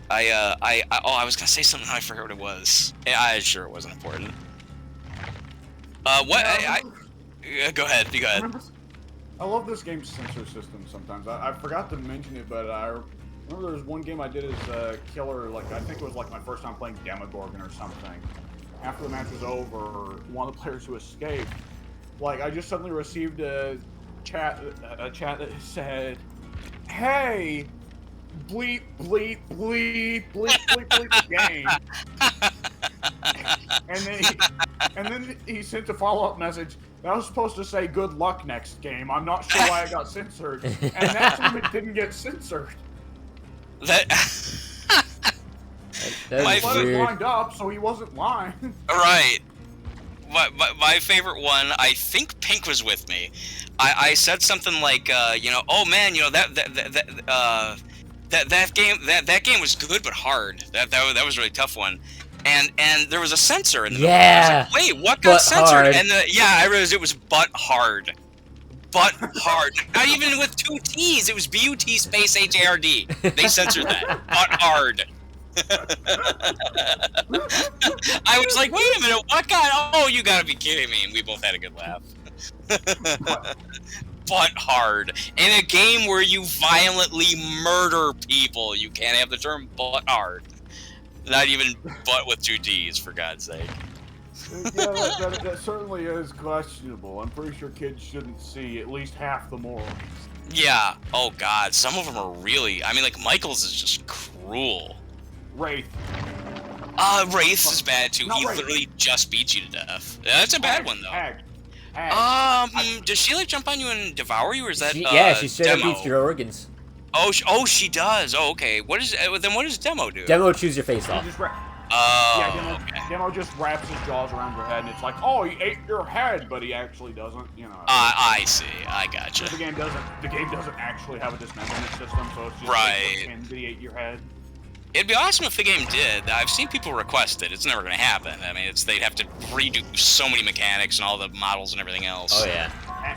Oh, I was gonna say something. I forgot what it was. Yeah, I'm sure it wasn't important. What? Yeah, I remember, Go ahead. You go I ahead. remember. I love this game's censor system sometimes. I forgot to mention it, but I remember there was one game I did as a killer, like, I think it was like my first time playing Demogorgon or something. After the match was over, one of the players who escaped, like, I just suddenly received a chat that said, "Hey, bleep, bleep, bleep, bleep, bleep, bleep the game." And then he sent a follow-up message that was supposed to say "Good luck next game." I'm not sure why it got censored, and that time it didn't get censored. That. My My letters lined up, so he wasn't lying. Right. My favorite one, I think Pink was with me. I said something like, oh man, that game was good but hard. That was a really tough one. And there was a censor in the middle. I was like, wait, what got But censored? hard. And I realized it was but hard. But hard. Not even with 2 T's. It was B-U-T space H-A-R-D. They censored that. But hard. I was like, wait a minute, what kind? Oh, you gotta be kidding me. And we both had a good laugh. But hard. In a game where you violently murder people, you can't have the term but hard. Not even but with 2 T's, for God's sake. Yeah, that certainly is questionable. I'm pretty sure kids shouldn't see at least half the morals. Yeah. Oh, God. Some of them are really... I mean, like, Michael's is just cruel. Wraith. Wraith is bad, too. Not He Wraith. literally just beats you to death. That's a bad one, though. Hag. Does she, like, jump on you and devour you, or is that, she straight up demo? eats your organs. Oh, she does. Oh, okay. What does demo do? Demo chews your face off. Oh, okay. Demo just wraps his jaws around your head, and it's like, oh, he ate your head, but he actually doesn't. You know. I see. I gotcha. The game doesn't actually have a dismemberment system, so it's just Right. like, did he ate your head? It'd be awesome if the game did. I've seen people request it. It's never going to happen. I mean, they'd have to redo so many mechanics and all the models and everything else. Oh yeah.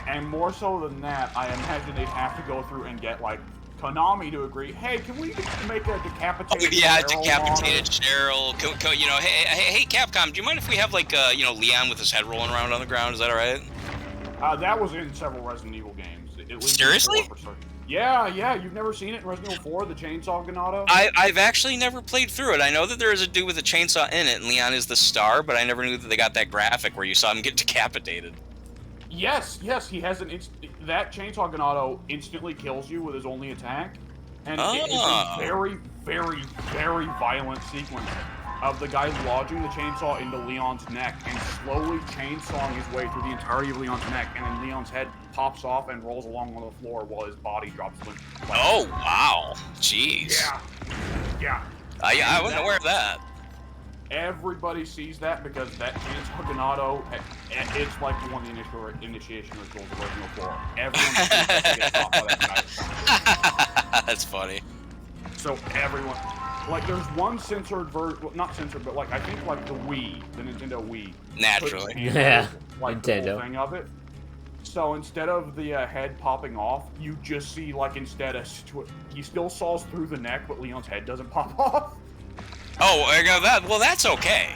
And more so than that, I imagine they'd have to go through and get like Konami to agree. Hey, can we make a decapitated? Oh, yeah, Cheryl decapitated Cheryl. Hey, Capcom, do you mind if we have like, Leon with his head rolling around on the ground? Is that all right? That was in several Resident Evil games. At least Seriously? 4 for certain. Yeah. You've never seen it in Resident Evil 4, the Chainsaw Ganado? I've actually never played through it. I know that there is a dude with a chainsaw in it, and Leon is the star, but I never knew that they got that graphic where you saw him get decapitated. Yes, he has that Chainsaw Ganado instantly kills you with his only attack, and it's a very, very, very violent sequence of the guy lodging the chainsaw into Leon's neck and slowly chainsawing his way through the entirety of Leon's neck, and then Leon's head pops off and rolls along on the floor while his body drops limp. Oh, wow. Jeez. Yeah. I wasn't aware of that. Everybody sees that because that Chainsaw Ganado, it's like the one of the initiation rituals of Resident Evil 4. Everyone sees that to get caught by that guy. That's funny. So everyone, like, there's one censored version, well, not censored, but like I think like the Nintendo Wii. Naturally. Yeah. Like the Nintendo. whole thing of it. So instead of the head popping off, you just see like he still saws through the neck, but Leon's head doesn't pop off. Oh, I got that. Well, that's okay.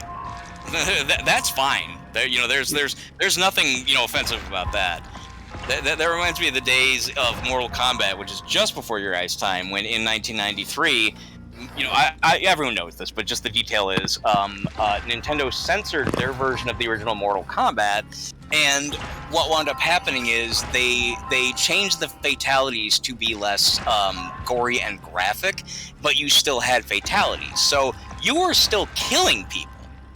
That's fine. There's nothing offensive about that. That reminds me of the days of Mortal Kombat, which is just before your guys' time, when in 1993, everyone knows this, but just the detail is, Nintendo censored their version of the original Mortal Kombat, and what wound up happening is they changed the fatalities to be less gory and graphic, but you still had fatalities. So you were still killing people,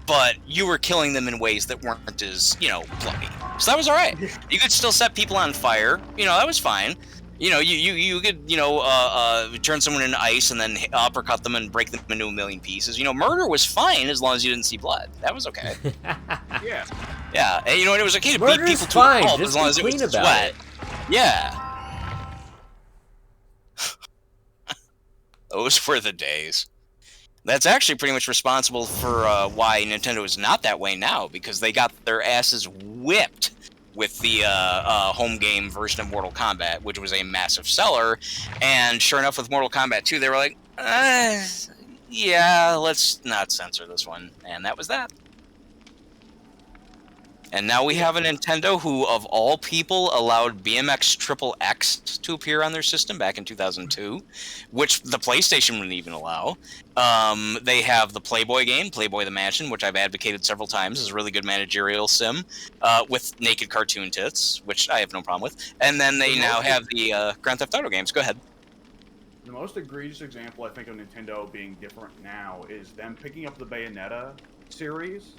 but you were killing them in ways that weren't as, bloody. So that was all right. You could still set people on fire. That was fine. You could, turn someone into ice and then uppercut them and break them into a million pieces. Murder was fine as long as you didn't see blood. That was okay. Yeah. Yeah, and it was okay to Murder's beat people to fine. a pulp Just as long be as it was clean about sweat. it. Yeah. Those were the days. That's actually pretty much responsible for why Nintendo is not that way now, because they got their asses whipped with the home game version of Mortal Kombat, which was a massive seller. And sure enough, with Mortal Kombat 2, they were like, yeah, let's not censor this one. And that was that. And now we have a Nintendo who, of all people, allowed BMX Triple X to appear on their system back in 2002, which the PlayStation wouldn't even allow. They have the Playboy game, Playboy the Mansion, which I've advocated several times is a really good managerial sim with naked cartoon tits, which I have no problem with. And then they now have the Grand Theft Auto games. Go ahead. The most egregious example, I think, of Nintendo being different now is them picking up the Bayonetta series.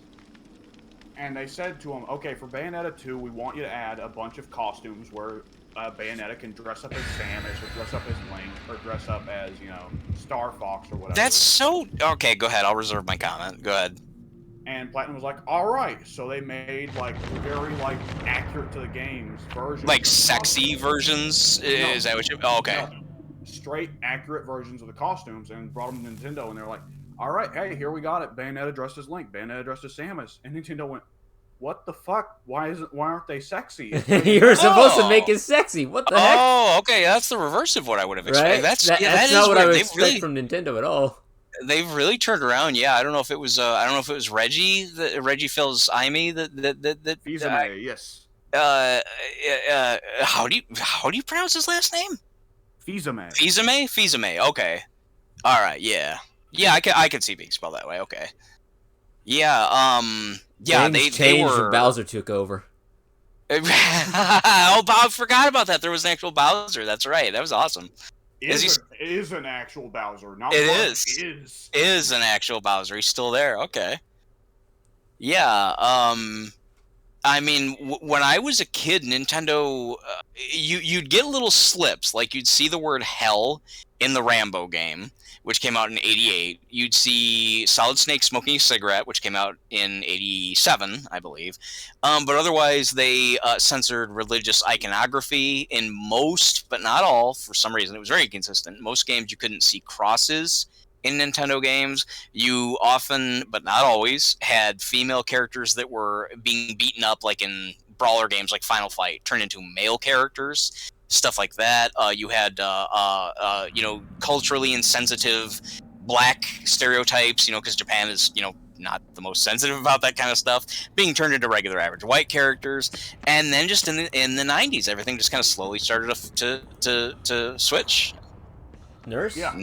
And they said to him, okay, for Bayonetta 2, we want you to add a bunch of costumes where Bayonetta can dress up as Samus, or dress up as Link, or dress up as, you know, Star Fox, or whatever. That's so... Okay, go ahead. I'll reserve my comment. Go ahead. And Platinum was like, alright. So they made, like, very, like, accurate to the games versions. Like sexy versions? Is that what you... Oh, okay. No. Straight, accurate versions of the costumes, and brought them to Nintendo, and they're like, alright, hey, here we got it. Bayonetta dressed as Link, Bayonetta dressed as Samus. And Nintendo went, what the fuck? Why aren't they sexy? You were supposed to make it sexy. What the heck? Oh, okay. That's the reverse of what I would have expected. Right? That's not what I would weird. expect from Nintendo at all. They've really turned around. Yeah, I don't know if it was Reggie, Reggie Fils-Aimé that Fils-Aimé, yes. How do you pronounce his last name? Fils-Aimé. Fils-Aimé. Okay. All right. Yeah. Yeah. I can see being spelled that way. Okay. Yeah. Yeah. Things They changed were. when Bowser took over. Oh, Bob forgot about that. There was an actual Bowser. That's right. That was awesome. It is an actual Bowser. Not it one, is. It is an actual Bowser. He's still there. Okay. Yeah. I mean, when I was a kid, Nintendo, you'd get little slips, like you'd see the word hell in the Rambo game, which came out in '88. You'd see Solid Snake smoking a cigarette, which came out in '87, I believe. But otherwise, they censored religious iconography in most, but not all, for some reason. It was very consistent. Most games you couldn't see crosses. In Nintendo games, you often, but not always, had female characters that were being beaten up, like in brawler games like Final Fight, turned into male characters, stuff like that. You had, you know, culturally insensitive black stereotypes, you know, because Japan is, you know, not the most sensitive about that kind of stuff, being turned into regular average white characters. And then just in the 90s, everything just kind of slowly started to switch. Nurse? Yeah.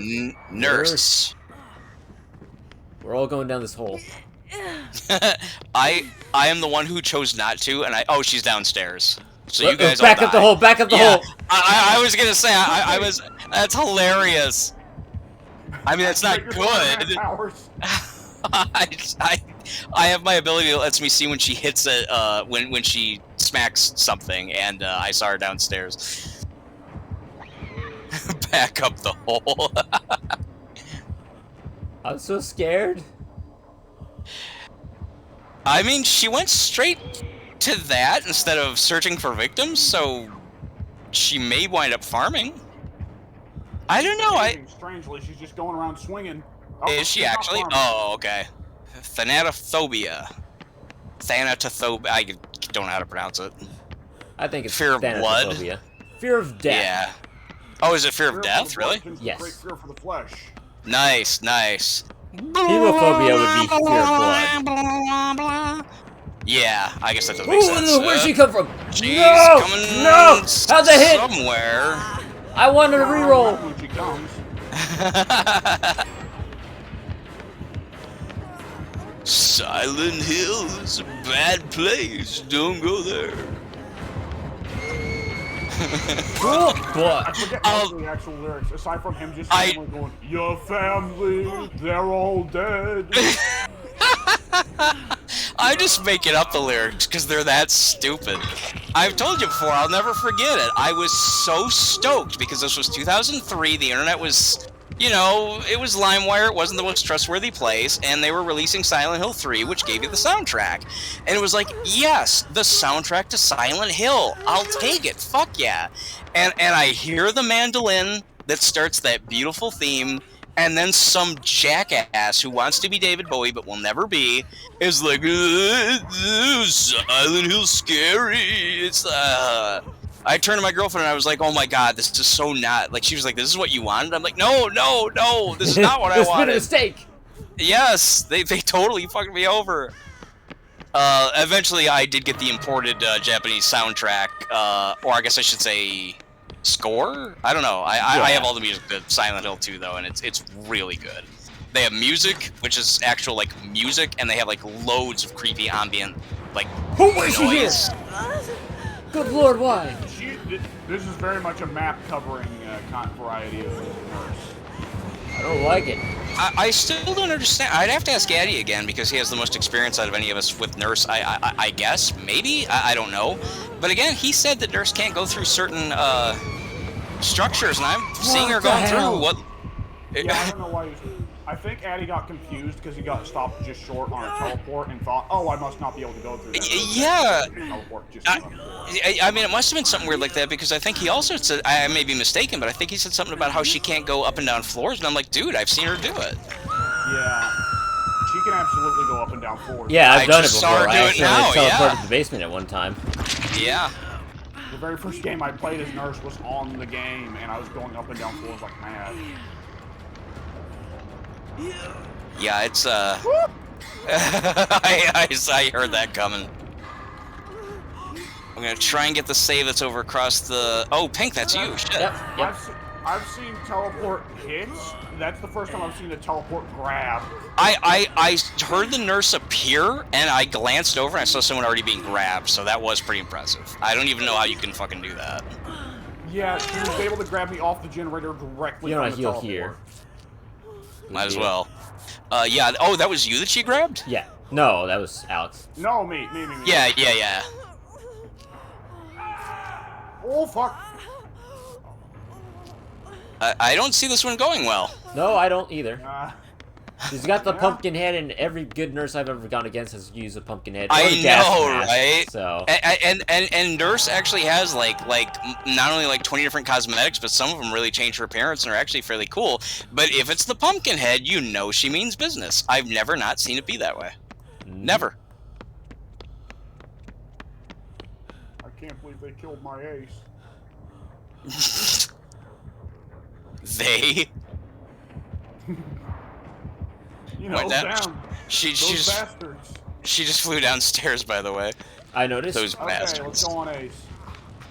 Nurse. We're all going down this hole. I am the one who chose not to, and she's downstairs. So you guys back all up the die. hole, back up the hole. I was gonna say I was. That's hilarious. I mean, that's not good. I have my ability that lets me see when she hits it, when she smacks something, and I saw her downstairs. Back up the hole. I'm so scared. I mean, she went straight to that instead of searching for victims, so she may wind up farming. I don't know. Strangely, she's just going around swinging. Is she actually? Oh, okay. Thanatophobia. Thanatophobia. I don't know how to pronounce it. I think it's fear of blood. Fear of death. Yeah. Oh, is it fear of death? Really? Yes. Great fear for the flesh. Nice, nice. Hemophobia would be fear of blood. Yeah, I guess that doesn't make sense. Where'd she come from? She's no! coming No! How'd that hit? Somewhere. I wanted a reroll. When she comes. Silent Hill is a bad place. Don't go there. I forget most of the actual lyrics, aside from him just going, your family, they're all dead. I'm just making up the lyrics because they're that stupid. I've told you before, I'll never forget it. I was so stoked because this was 2003, the internet was, you know, it was LimeWire, it wasn't the most trustworthy place, and they were releasing Silent Hill 3, which gave you the soundtrack. And it was like, yes, the soundtrack to Silent Hill. I'll take it. Fuck yeah. And I hear the mandolin that starts that beautiful theme, and then some jackass who wants to be David Bowie but will never be is like, Silent Hill's scary. It's I turned to my girlfriend and I was like, "Oh my god, this is so not like." She was like, "This is what you wanted." I'm like, "No, no, no, this is not what I It's been wanted." a mistake. Yes, they totally fucked me over. Eventually, I did get the imported Japanese soundtrack, or I guess I should say score. I don't know. I have all the music to Silent Hill 2 though, and it's really good. They have music, which is actual like music, and they have like loads of creepy ambient like Who is she here? noise. Good lord, why? This is very much a map covering variety of Nurse. I don't like it. I still don't understand. I'd have to ask Addy again because he has the most experience out of any of us with Nurse. I guess maybe I don't know, but again, he said that Nurse can't go through certain structures, and I'm seeing her going through what. Yeah, I don't know why. I think Addy got confused because he got stopped just short on a teleport and thought, "Oh, I must not be able to go through that." Yeah. Teleport just I mean, it must have been something weird like that because I think he also said, I may be mistaken, but I think he said something about how she can't go up and down floors, and I'm like, dude, I've seen her do it. Yeah. She can absolutely go up and down floors. Yeah, I've done it just saw before. her do I it actually now, teleported yeah. to the basement at one time. Yeah. The very first game I played as Nurse was on the game, and I was going up and down floors like mad. Yeah, it's, I heard that coming. I'm gonna try and get the save that's over across the... Oh, Pink, that's you. Shit. Yep. I've seen teleport hits. That's the first time I've seen a teleport grab. I heard the Nurse appear, and I glanced over and I saw someone already being grabbed, so that was pretty impressive. I don't even know how you can fucking do that. Yeah, she was able to grab me off the generator directly You know, from the heal teleport. here. Might as well. Yeah. Oh, that was you that she grabbed? Yeah. No, that was Alex. No, me. Yeah. Oh, fuck. I don't see this one going well. No, I don't either. She's got the Yeah. pumpkin head, and every good nurse I've ever gone against has used a pumpkin head. I or a gas know, mask, right? So. And Nurse actually has like not only like 20 different cosmetics, but some of them really change her appearance and are actually fairly cool. But if it's the pumpkin head, you know she means business. I've never not seen it be that way. Never. I can't believe they killed my ace. They. You know, Went down. down. She Those just bastards. she just flew downstairs. By the way, I noticed. those Okay, let's bastards. go on ace.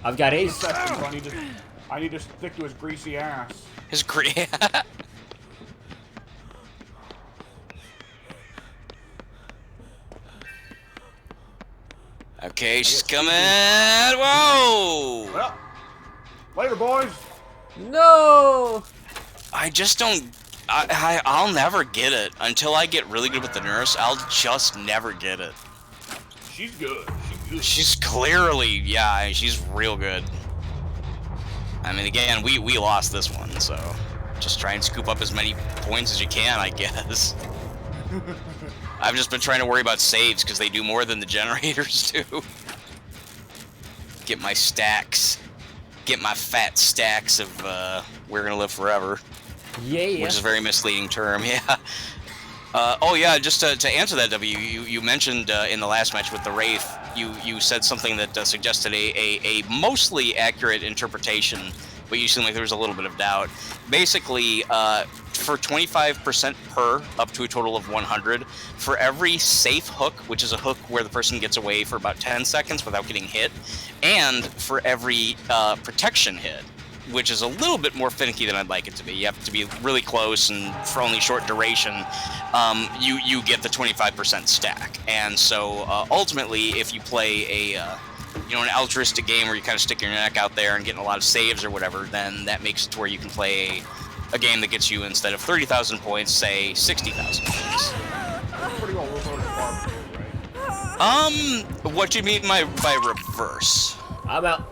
I've got ace. Seconds, I need to stick to his greasy ass. His great. Okay, she's coming. Whoa! Well, later, boys. No! I just don't. I'll never get it until I get really good with the Nurse. I'll just never get it. She's good. She's clearly, yeah, she's real good. I mean, again, we lost this one, so just try and scoop up as many points as you can, I guess. I've just been trying to worry about saves because they do more than the generators do. Get my stacks. Get my fat stacks of We're Gonna Live Forever. Yeah. Which is a very misleading term, yeah. Oh yeah, just to answer that, W, you mentioned in the last match with the Wraith, you said something that suggested a mostly accurate interpretation, but you seemed like there was a little bit of doubt. Basically, for 25% per, up to a total of 100, for every safe hook, which is a hook where the person gets away for about 10 seconds without getting hit, and for every protection hit, which is a little bit more finicky than I'd like it to be. You have to be really close, and for only short duration, you get the 25% stack. And so ultimately, if you play an altruistic game where you kind of stick your neck out there and getting a lot of saves or whatever, then that makes it to where you can play a game that gets you, instead of 30,000 points, say 60,000 points. Pretty well reverse barbecue, right? What do you mean by reverse? I'm out.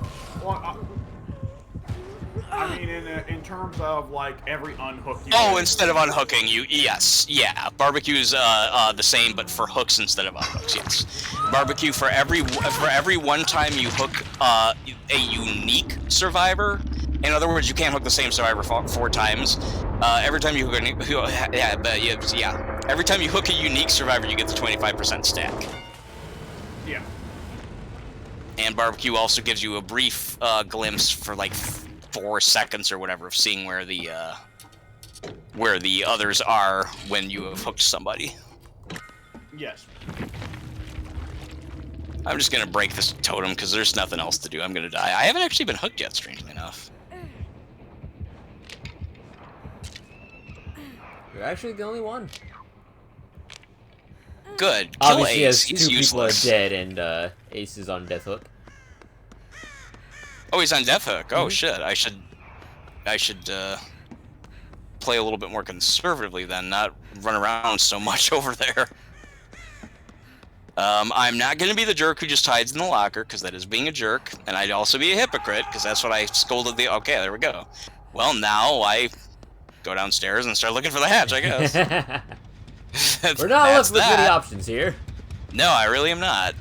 Well, I mean, in terms of like every unhook. Oh, instead of unhooking, yeah. Barbecue's the same, but for hooks instead of unhooks. Yes, barbecue for every one time you hook a unique survivor. In other words, you can't hook the same survivor four times. Every time you hook every time you hook a unique survivor, you get the 25% stack. Yeah. And barbecue also gives you a brief glimpse for like 4 seconds or whatever of seeing where the others are when you have hooked somebody. Yes. I'm just gonna break this totem because there's nothing else to do. I'm gonna die. I haven't actually been hooked yet, strangely enough. You're actually the only one. Good. Kill Obviously, Ace. as He's 2 people are useless. dead and Ace is on death hook. Oh, he's on death hook. Oh shit. I should play a little bit more conservatively then, not run around so much over there. I'm not going to be the jerk who just hides in the locker, because that is being a jerk, and I'd also be a hypocrite, because that's what I scolded the... Okay, there we go. Well, now I go downstairs and start looking for the hatch, I guess. We're not left with that. many options here. No, I really am not.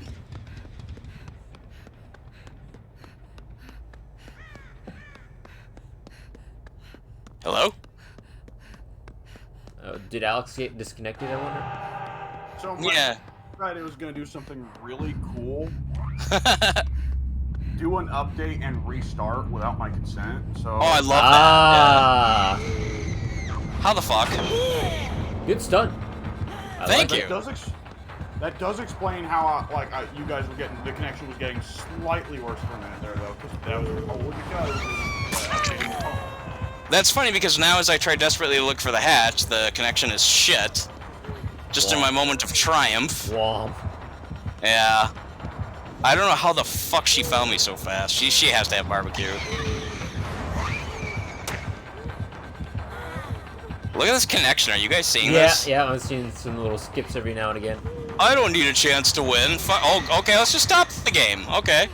Hello? Did Alex get disconnected, I wonder? So Yeah. Friday was gonna do something really cool. Do an update and restart without my consent. So. Oh, I love Ah. that. Yeah. How the fuck? Good stun. I Thank like you. That does explain how you guys were getting, the connection was getting slightly worse for a minute there though, because that was updating the phone. That's funny because now as I try desperately to look for the hatch, the connection is shit. Just in my moment of triumph. Womp. Yeah. I don't know how the fuck she found me so fast. She has to have barbecue. Look at this connection. Are you guys seeing this? Yeah, I'm seeing some little skips every now and again. I don't need a chance to win. Oh, okay, let's just stop the game. Okay.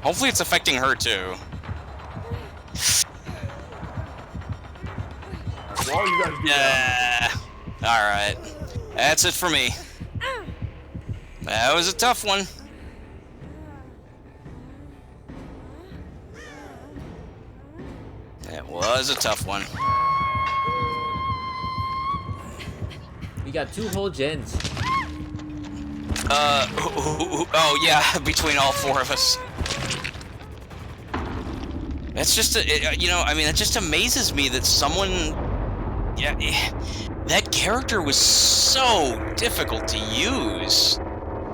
Hopefully it's affecting her too. While you guys do that. Alright. That's it for me. That was a tough one. It was a tough one. We got 2 whole gens. Oh yeah, between all 4 of us. That's just, you know, I mean, it just amazes me that someone, yeah, that character was so difficult to use.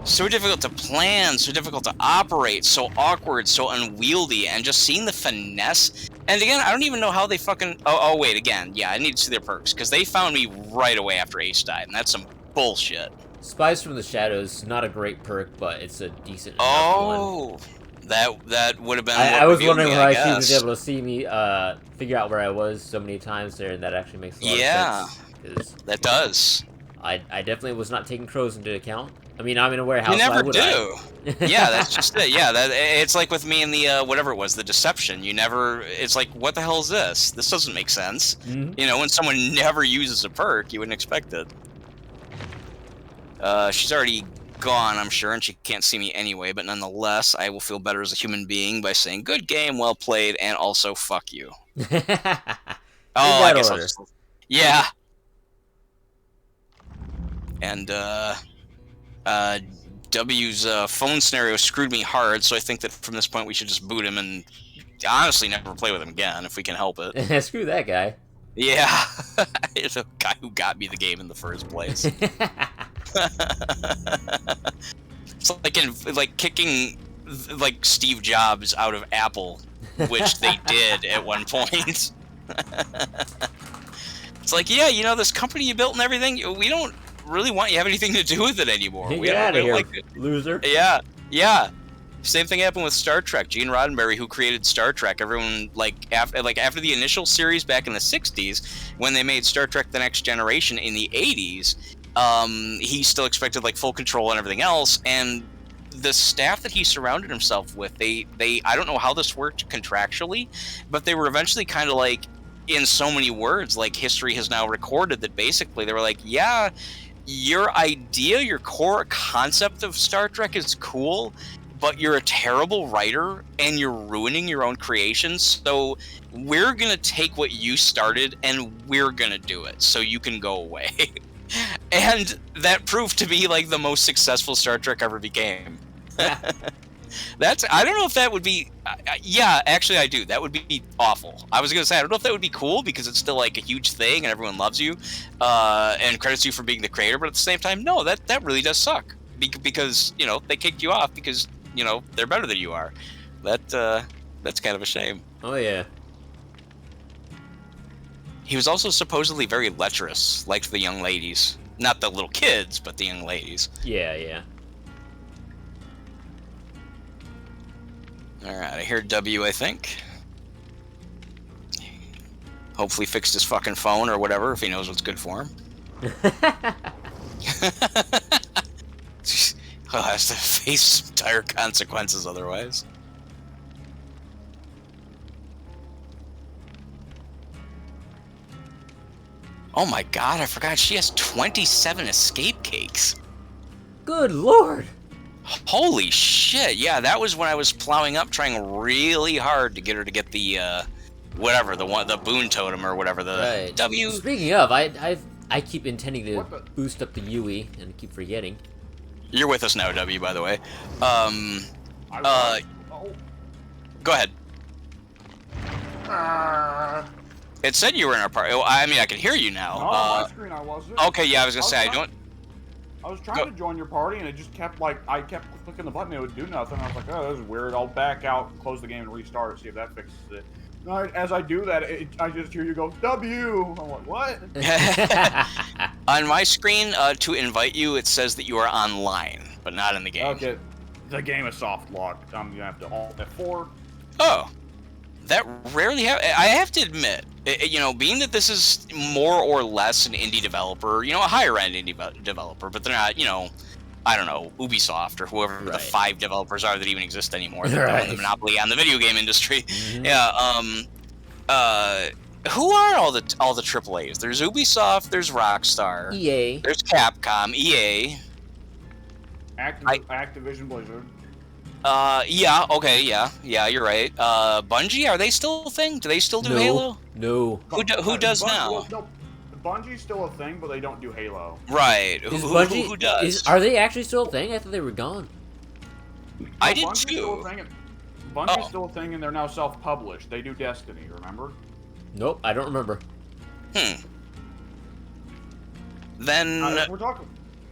So difficult to plan, so difficult to operate, so awkward, so unwieldy, and just seeing the finesse. And again, I don't even know how they fucking... Oh, wait, again. Yeah, I need to see their perks, because they found me right away after Ace died, and that's some bullshit. Spies from the Shadows, not a great perk, but it's a decent enough one. Oh, that would have been... I was wondering me, why she guess. was able to see me figure out where I was so many times there, and that actually makes a lot of sense. Because that does. I definitely was not taking crows into account. I mean, I'm in a warehouse. You never why would do. Yeah, that's just it. Yeah, it's like with me and the whatever it was, the deception. You never. It's like, what the hell is this? This doesn't make sense. Mm-hmm. You know, when someone never uses a perk, you wouldn't expect it. She's already gone, I'm sure, and she can't see me anyway. But nonetheless, I will feel better as a human being by saying, "Good game, well played," and also "fuck you." Oh, I guess I'll just. Yeah. And W's phone scenario screwed me hard, so I think that from this point we should just boot him and honestly never play with him again if we can help it. Screw that guy. Yeah, it's a guy who got me the game in the first place. It's like kicking like Steve Jobs out of Apple, which they did at one point. It's like, yeah, you know, this company you built and everything, we don't really want you to have anything to do with it anymore. Get out of here, like, loser. Yeah, yeah. Same thing happened with Star Trek. Gene Roddenberry, who created Star Trek, everyone after the initial series back in the '60s, when they made Star Trek: The Next Generation in the '80s, he still expected like full control and everything else. And the staff that he surrounded himself with, they I don't know how this worked contractually, but they were eventually kind of like, in so many words, like history has now recorded that basically they were like, yeah, your idea, your core concept of Star Trek is cool, but you're a terrible writer and you're ruining your own creations. So we're going to take what you started and we're going to do it so you can go away. And that proved to be like the most successful Star Trek ever became. I don't know if that would be. Yeah, actually, I do. That would be awful. I was gonna say I don't know if that would be cool because it's still like a huge thing and everyone loves you, and credits you for being the creator. But at the same time, no, that really does suck because they kicked you off because they're better than you are. That's kind of a shame. Oh yeah. He was also supposedly very lecherous, liked the young ladies, not the little kids, but the young ladies. Yeah, yeah. Alright, I hear W, I think. Hopefully fixed his fucking phone or whatever, if he knows what's good for him. He'll have to face some dire consequences otherwise. Oh my god, I forgot she has 27 escape cakes. Good lord. Holy shit, yeah, that was when I was plowing up trying really hard to get her to get the, whatever, the boon totem or whatever, the Right. W... Speaking of, I keep intending to boost up the UE and keep forgetting. You're with us now, W, by the way. Oh. Go ahead. It said you were in our party. I mean, I can hear you now. No, on my screen I wasn't. Okay, yeah, I was gonna say, I was trying to join your party, and it just kept, I kept clicking the button, it would do nothing. I was like, oh, this is weird. I'll back out, close the game, and restart it, see if that fixes it. No, as I do that, I just hear you go, W! I'm like, what? On my screen, to invite you, it says that you are online, but not in the game. Okay, the game is soft locked. I'm gonna have to Alt F4. Oh. That rarely happens. I have to admit, being that this is more or less an indie developer, a higher-end indie developer, but they're not, I don't know, Ubisoft or whoever the 5 developers are that even exist anymore. That have the monopoly on the video game industry. Mm-hmm. Yeah. Who are all the AAAs? There's Ubisoft. There's Rockstar. EA. There's Capcom. EA. Activision Blizzard. Yeah, okay, yeah, you're right. Bungie, are they still a thing? Do they still do Halo? No. Who does now? Well, no, Bungie's still a thing, but they don't do Halo. Right. Who does? Are they actually still a thing? I thought they were gone. I did Bungie's too. Bungie's still a thing, and they're now self-published. They do Destiny, remember? Nope, I don't remember. Then... we're talking...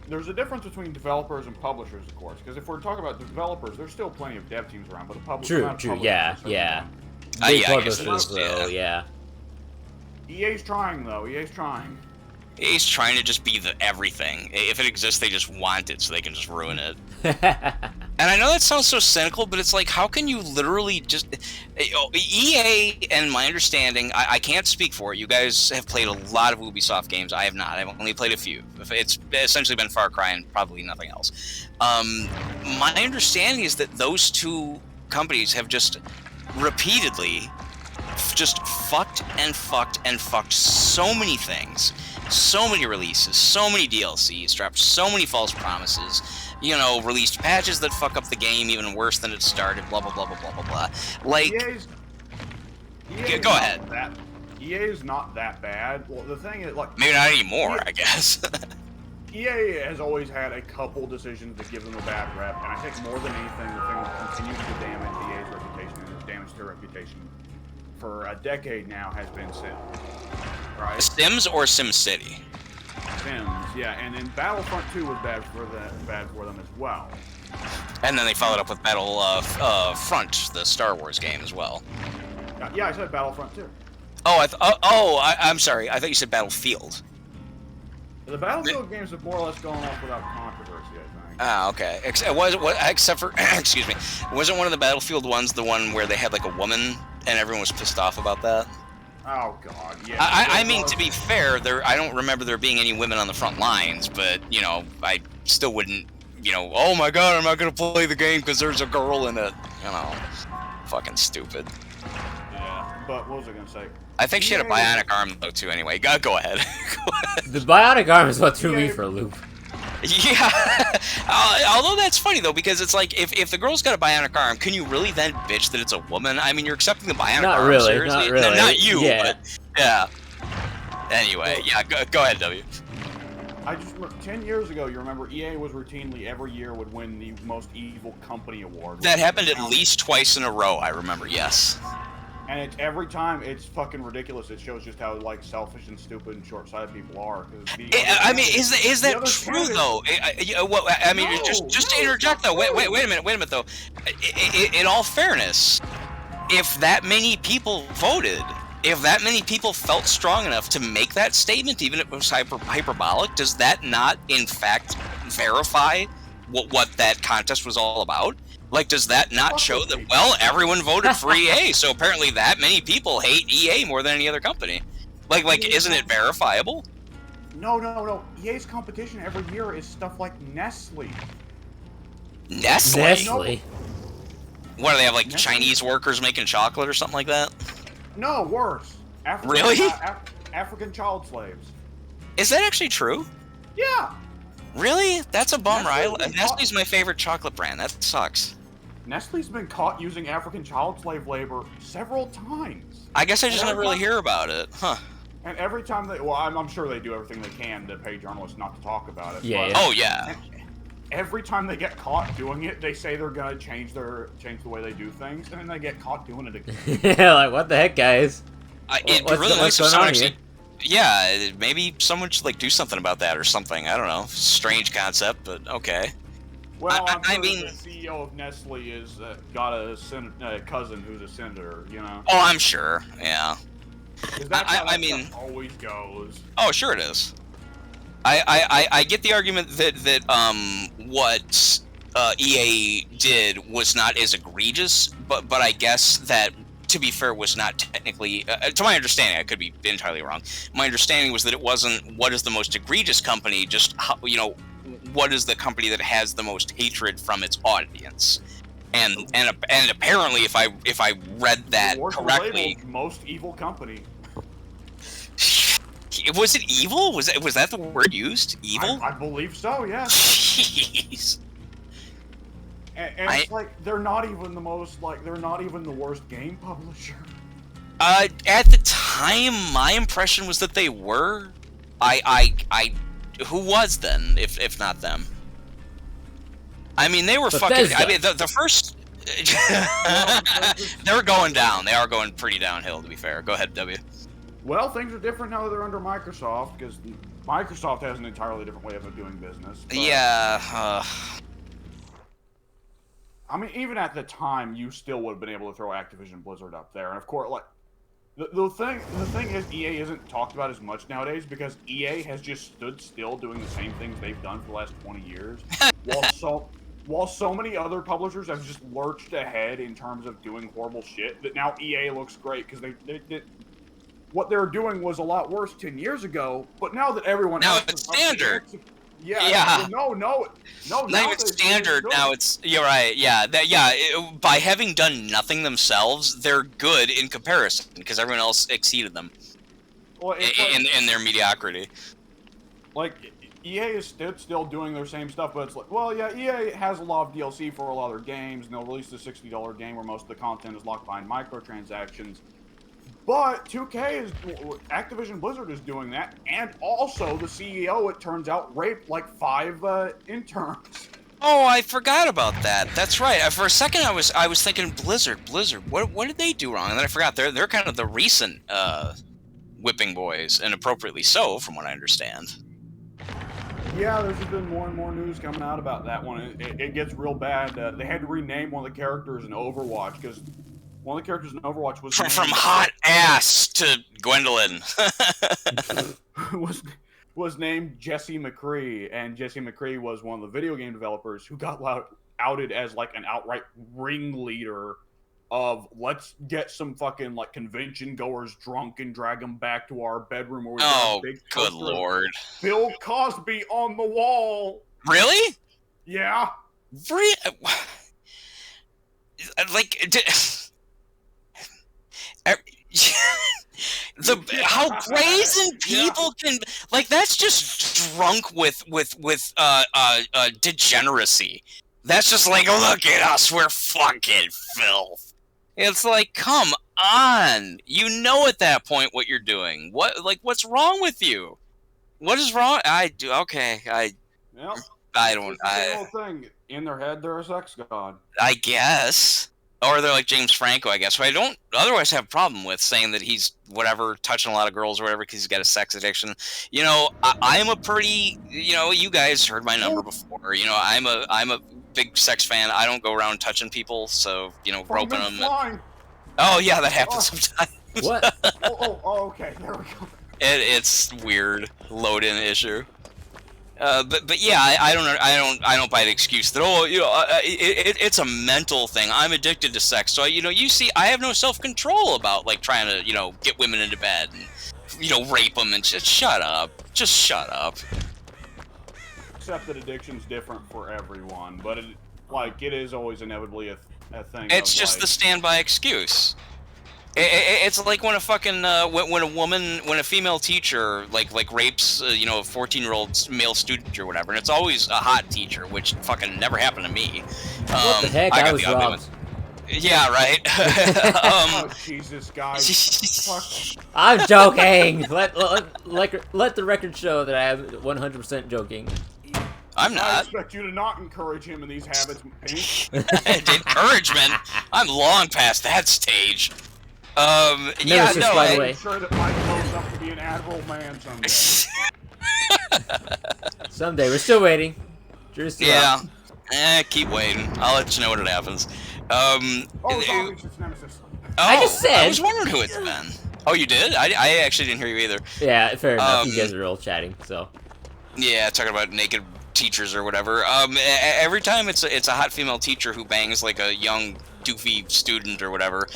There's a difference between developers and publishers, of course, because if we're talking about developers, there's still plenty of dev teams around, but the publishers... True, yeah. I guess Publishers, though, yeah. EA's trying, though. EA's trying. EA's trying to just be the everything. If it exists, they just want it so they can just ruin it. And I know that sounds so cynical, but it's like, how can you literally just... EA, and my understanding, I can't speak for it. You guys have played a lot of Ubisoft games. I have not. I've only played a few. It's essentially been Far Cry and probably nothing else. My understanding is that those two companies have just repeatedly just fucked so many things. So many releases, so many DLCs, dropped so many false promises, released patches that fuck up the game even worse than it started, blah, blah, blah, blah, blah, blah, blah. Like, go ahead. EA is not that bad. Well, the thing is, like... Maybe not anymore, I guess. EA has always had a couple decisions that give them a bad rep, and I think more than anything, the thing that continues to damage EA's reputation and has damaged their reputation for a decade now has been Sims. Right? Sims or SimCity? Sims, yeah, and then Battlefront 2 was bad for them as well. And then they followed up with Battlefront, the Star Wars game as well. Yeah, I said Battlefront 2. Oh, I'm sorry. I thought you said Battlefield. The Battlefield games have more or less gone off without controversy, I think. Ah, okay. Except for, excuse me, wasn't one of the Battlefield ones the one where they had like a woman and everyone was pissed off about that? Oh god, yeah. I mean, to be fair, I don't remember there being any women on the front lines, but I still wouldn't, oh my god, I'm not gonna play the game because there's a girl in it. Fucking stupid. Yeah, but what was I gonna say? I think she had a bionic arm though too. Anyway, go ahead. The bionic arm is what threw me for a loop. Yeah. Although that's funny though, because it's like if the girl's got a bionic arm, can you really then bitch that it's a woman? I mean, you're accepting the bionic arm. Seriously? Not really. Not you, yeah. but yeah. Anyway, yeah. Go ahead, W. I just remember 10 years ago. You remember EA was routinely every year would win the most evil company award. That happened at least twice in a row. I remember. Yes. And it's every time it's fucking ridiculous. It shows just how like selfish and stupid and short-sighted people are. I mean, is that true though? I mean, No, just to interject though. Wait a minute though. In all fairness, if that many people voted, if that many people felt strong enough to make that statement, even if it was hyperbolic, does that not in fact verify what that contest was all about? Like, does that not show that, well, everyone voted for EA, so apparently that many people hate EA more than any other company? Like, isn't it verifiable? No. EA's competition every year is stuff like Nestle. Nestle? What, do they have, like, Chinese workers making chocolate or something like that? No, worse. Really? African child slaves. Is that actually true? Yeah. Really? That's a bummer. Nestle's my favorite chocolate brand. That sucks. Nestle's been caught using African child slave labor several times. I guess I just never really hear about it. Huh. And every time they, well, I'm sure they do everything they can to pay journalists not to talk about it. Yeah. Oh, yeah. Every time they get caught doing it, they say they're gonna change the way they do things, and then they get caught doing it again. Yeah, like, what the heck, guys? It'd be really nice if someone actually... Yeah, maybe someone should, like, do something about that or something. I don't know. Strange concept, but okay. Well, I mean, the CEO of Nestle is got a cousin who's a senator, you know? Oh, I'm sure, yeah. That's how I mean, always goes. Oh, sure it is. I get the argument that what EA did was not as egregious, but I guess that, to be fair, was not technically, to my understanding, I could be entirely wrong. My understanding was that it wasn't what is the most egregious company, just how, you know, what is the company that has the most hatred from its audience. And apparently, if I read that correctly, most evil company. Was it evil? Was that the word used? Evil? I believe so. Yes. Jeez. And it's like they're not even the most they're not even the worst game publisher. At the time, my impression was that they were. Who was then, if not them? I mean, they were fucking. I mean, the first. They're going down. They are going pretty downhill, to be fair. Go ahead, W. Well, things are different now that they're under Microsoft, because Microsoft has an entirely different way of doing business. Yeah. I mean, even at the time, you still would have been able to throw Activision Blizzard up there, and of course, like the thing is, EA isn't talked about as much nowadays because EA has just stood still doing the same things they've done for the last 20 years, while so many other publishers have just lurched ahead in terms of doing horrible shit. That now EA looks great because they did. What they were doing was a lot worse 10 years ago, but now that everyone now it's standard. Yeah. No. Now it's standard. Now it's. You're right. Yeah. By having done nothing themselves, they're good in comparison because everyone else exceeded them. Well, in their mediocrity. Like EA is still doing their same stuff, but it's like, well, yeah, EA has a lot of DLC for a lot of their games, and they'll release a $60 game where most of the content is locked behind microtransactions. But 2K is Activision Blizzard is doing that, and also the CEO, it turns out, raped like 5 interns. Oh, I forgot about that. That's right. For a second, I was thinking Blizzard. What did they do wrong? And then I forgot. They're kind of the recent whipping boys, and appropriately so, from what I understand. Yeah, there's just been more and more news coming out about that one. It gets real bad. They had to rename one of the characters in Overwatch because. One of the characters in Overwatch was from hot ass to Gwendolyn. was named Jesse McCree, and Jesse McCree was one of the video game developers who got outed as like an outright ringleader of let's get some fucking like convention goers drunk and drag them back to our bedroom where we got a big good lord, Bill Cosby on the wall. Really? Yeah. Like. How brazen people can like that's just drunk with degeneracy. That's just like, look at us, we're fucking filth. It's like, come on, you know at that point what you're doing. What's wrong with you? What is wrong? I do. Okay. Yep. I don't. It's the same old thing. In their head, they're a sex god. I guess. Or they're like James Franco, I guess. But I don't otherwise have a problem with saying that he's whatever, touching a lot of girls or whatever because he's got a sex addiction. You know, I am a pretty, you know, you guys heard my number before. You know, I'm a big sex fan. I don't go around touching people, so, you know, roping them. Oh, yeah, that happens sometimes. What? Okay, there we go. It's weird load-in issue. But yeah, I don't buy the excuse that you know it's a mental thing. I'm addicted to sex, so you know you see I have no self-control about like trying to you know get women into bed and you know rape them and just shut up, Except that addiction's different for everyone, but it is always inevitably a thing. It's just the standby excuse. It's like when a fucking when a female teacher like rapes you know a 14-year-old male student or whatever, and it's always a hot teacher, which fucking never happened to me. What the heck? I was robbed. Yeah, right. Oh, Jesus, guys. I'm joking. Let the record show that I am 100% joking. I'm not. I expect you to not encourage him in these habits, Pink. Encouragement? I'm long past that stage. Yeah, no. I'm sure that Mike grows up to be an admiral man someday. Someday. We're still waiting. Yeah. Keep waiting. I'll let you know when it happens. It's Nemesis. I just said. I was wondering who it's been. Oh, you did? I actually didn't hear you either. Yeah, fair enough. You guys are all chatting, so. Yeah, talking about naked teachers or whatever. Every time it's a hot female teacher who bangs like a young doofy student or whatever,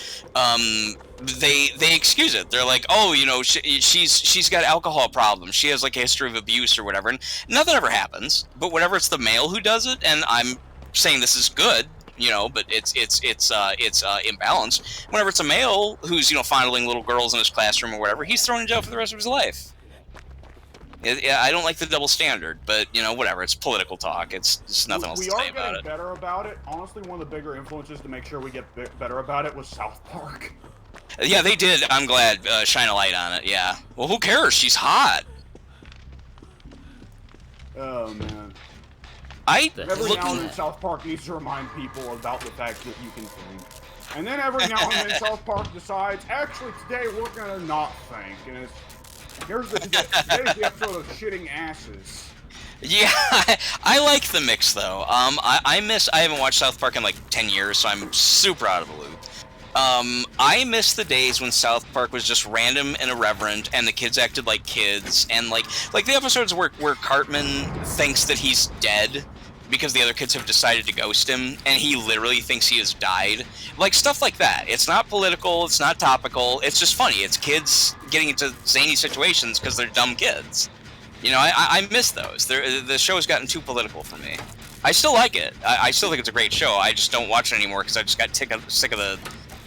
they excuse it. They're like, oh, you know, she's got alcohol problems. She has like a history of abuse or whatever, and nothing ever happens. But whenever it's the male who does it, and I'm saying this is good, you know, but it's imbalanced. Whenever it's a male who's you know fondling little girls in his classroom or whatever, he's thrown in jail for the rest of his life. I don't like the double standard, but you know, whatever. It's political talk. It's just nothing else to say about it. We are getting better about it. Honestly, one of the bigger influences to make sure we get better about it was South Park. Yeah, they did. I'm glad. Shine a light on it. Yeah. Well, who cares? She's hot. Oh man. Every now and then South Park needs to remind people about the fact that you can think. And then every now and then South Park decides, actually today we're gonna not think. And it's here's the episode of shitting asses. Yeah, I like the mix though. I haven't watched South Park in like 10 years, so I'm super out of the loop. I miss the days when South Park was just random and irreverent, and the kids acted like kids, and like the episodes where Cartman thinks that he's dead because the other kids have decided to ghost him, and he literally thinks he has died. Like, stuff like that. It's not political, it's not topical, it's just funny. It's kids getting into zany situations because they're dumb kids. You know, I miss those. The show has gotten too political for me. I still like it. I still think it's a great show. I just don't watch it anymore because I just got sick of the...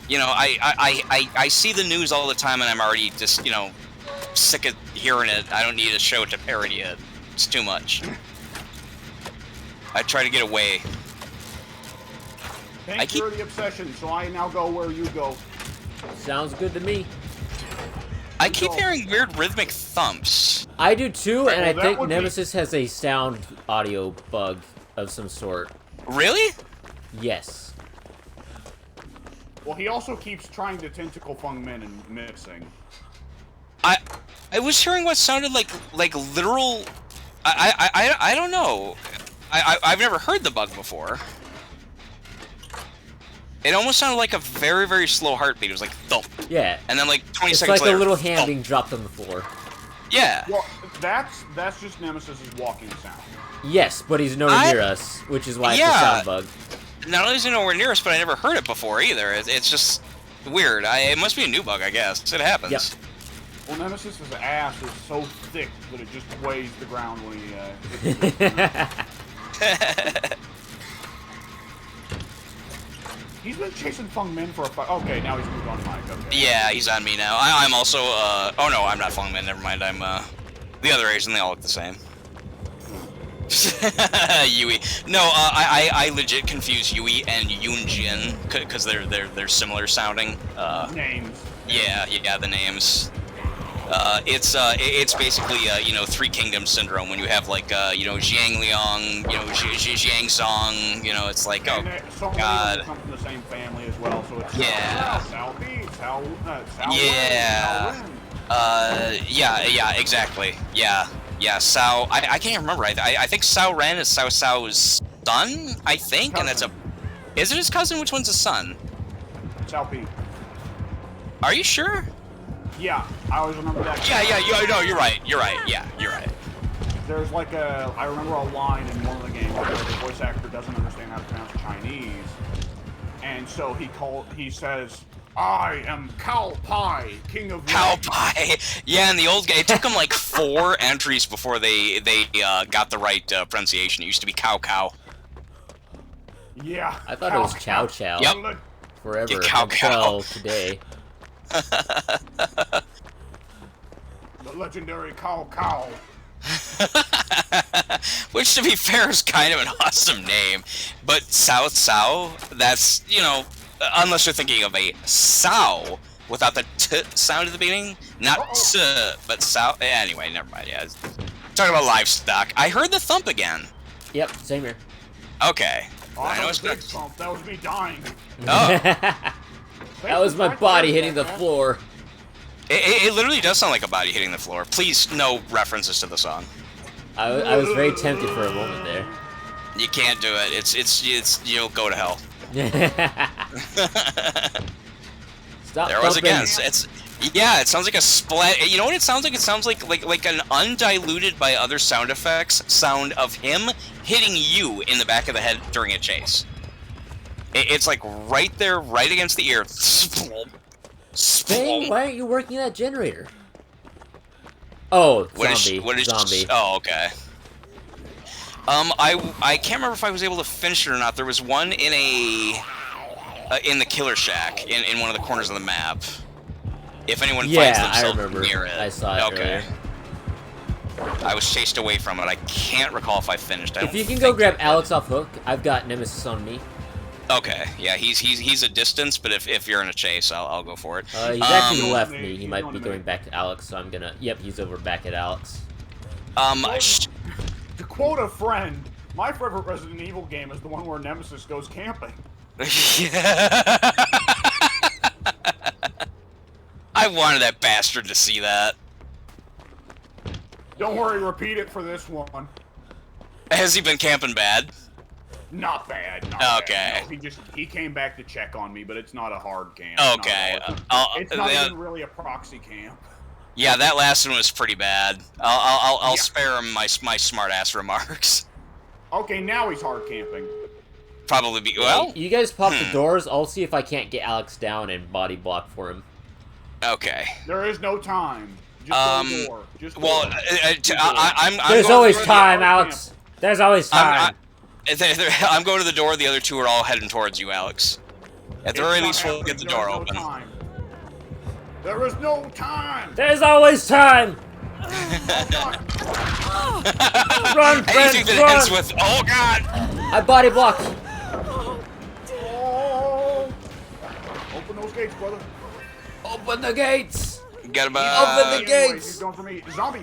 You know, I see the news all the time, and I'm already just, you know, sick of hearing it. I don't need a show to parody it. It's too much. I try to get away. Thanks for the obsession, so I now go where you go. Sounds good to me. I keep hearing weird rhythmic thumps. I do too, and I think Nemesis has a sound audio bug of some sort. Really? Yes. Well, he also keeps trying to tentacle Fung Min and mixing. I was hearing what sounded like literal. I don't know. I've never heard the bug before. It almost sounded like a very, very slow heartbeat. It was like thump. Yeah. And then like 20 it's seconds like later, a little hand thump. being dropped on the floor. Yeah. Well, that's just Nemesis's walking sound. Yes, but he's nowhere near us, which is why it's a sound bug. Not only is he nowhere near us, but I never heard it before either. It's just weird. It must be a new bug, I guess. It happens. Yep. Well, Nemesis's ass is so thick that it just weighs the ground when he hits it. He's been chasing Fung Min for a fight. Okay, now he's moved on to Mike. Okay. Yeah, he's on me now. I'm also, oh no, I'm not Fung Min, never mind. I'm, the other Asian, they all look the same. Yui. No, I legit confuse Yui and Yoonjin, because they're similar sounding. Names. Yeah, the names. It's basically you know, Three Kingdoms syndrome when you have like you know, Jiang Liang, you know, Jiang Song, you know, it's like, oh so many god. of them come from the same family as well, so it's Yeah. Cao Bi, Cao Yeah. Ren. Yeah, exactly. Yeah. Sao. I can't remember. I think Sao Ren is Sao Sao's son. I think, and that's a. Is it his cousin? Which one's his son? Cao Bi. Are you sure? Yeah, I always remember that. Yeah. No, you're right. Yeah, you're right. There's like I remember a line in one of the games where the voice actor doesn't understand how to pronounce Chinese, and so he says, "I am Cao Pai, King of Cao Ren." Pai. Yeah, and the old guy. It took him like 4 entries before they got the right pronunciation. It used to be Cao Cao. Yeah. I thought it was Chow Chow. Yep. Forever. Cow Cow. Until today. The legendary Cao Cao. Which, to be fair, is kind of an awesome name. But South Sao, that's, you know, unless you're thinking of a sow without the t sound at the beginning, not t, but sow. Anyway, never mind. Yeah, talking about livestock. I heard the thump again. Yep, same here. Okay. Oh, I know that it's was not. big thump. That was me dying. Oh, That was my body hitting the floor. it literally does sound like a body hitting the floor. Please, no references to the song. I was very tempted for a moment there. You can't do it. It's you'll go to hell. Stop There it was thumping. again. Yeah, it sounds like a splat. You know what it sounds like? It sounds like an undiluted by other sound effects sound of him hitting you in the back of the head during a chase. It's like right there, right against the ear. Bang, why aren't you working that generator? Oh, What zombie. is Zombie. Oh, okay. I can't remember if I was able to finish it or not. There was one in in the Killer Shack in one of the corners of the map. If anyone finds themselves near it. I saw it earlier. I was chased away from it. I can't recall if I finished. If you can go grab Alex off hook, I've got Nemesis on me. Okay, yeah, he's a distance, but if you're in a chase, I'll go for it. He's actually left me. He might be going back to Alex, so I'm gonna. Yep, he's over back at Alex. To quote a friend, my favorite Resident Evil game is the one where Nemesis goes camping. Yeah. I wanted that bastard to see that. Don't worry, repeat it for this one. Has he been camping bad? Not bad. Okay. No, he came back to check on me, but it's not a hard camp. Okay. It's not even really a proxy camp. Yeah, that last one was pretty bad. I'll spare him my smart ass remarks. Okay, now he's hard camping. Probably be well. You guys pop the doors. I'll see if I can't get Alex down and body block for him. Okay. There is no time. Just go door. Just go well, door. I'm There's going always to the time, door. Alex. There's always time. I'm going to the door. The other two are all heading towards you, Alex. At the very least, we'll get the door open. There is no time. There's always time. Run, Anything friends, that run! ends with "Oh God!" I body blocked. Oh. Open those gates, brother. Open the gates. Got Open the Anyways, gates. he's going for me. Zombie.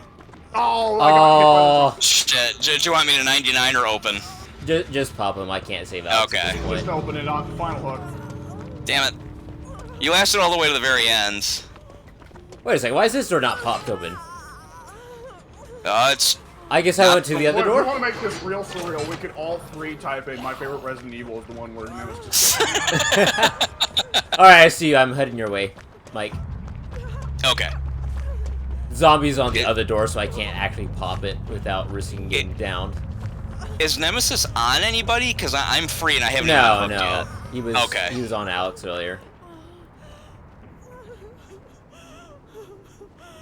Oh, I got hit by the Shit. Do you want me to 99 or open? Just pop him. I can't save Alex. Okay. at this point. Just open it on the final hook. Damn it. You lasted all the way to the very end. Wait a second. Why is this door not popped open? It's... I guess I went to the other If we door. want to make this real surreal, we could all three type in my favorite Resident Evil is the one where Nemesis. Alright, I see you. I'm heading your way, Mike. Okay. Zombie's on the other door, so I can't actually pop it without risking getting down. Is Nemesis on anybody? Because I'm free and I haven't No, even no. hooked He was Okay. He was on Alex earlier.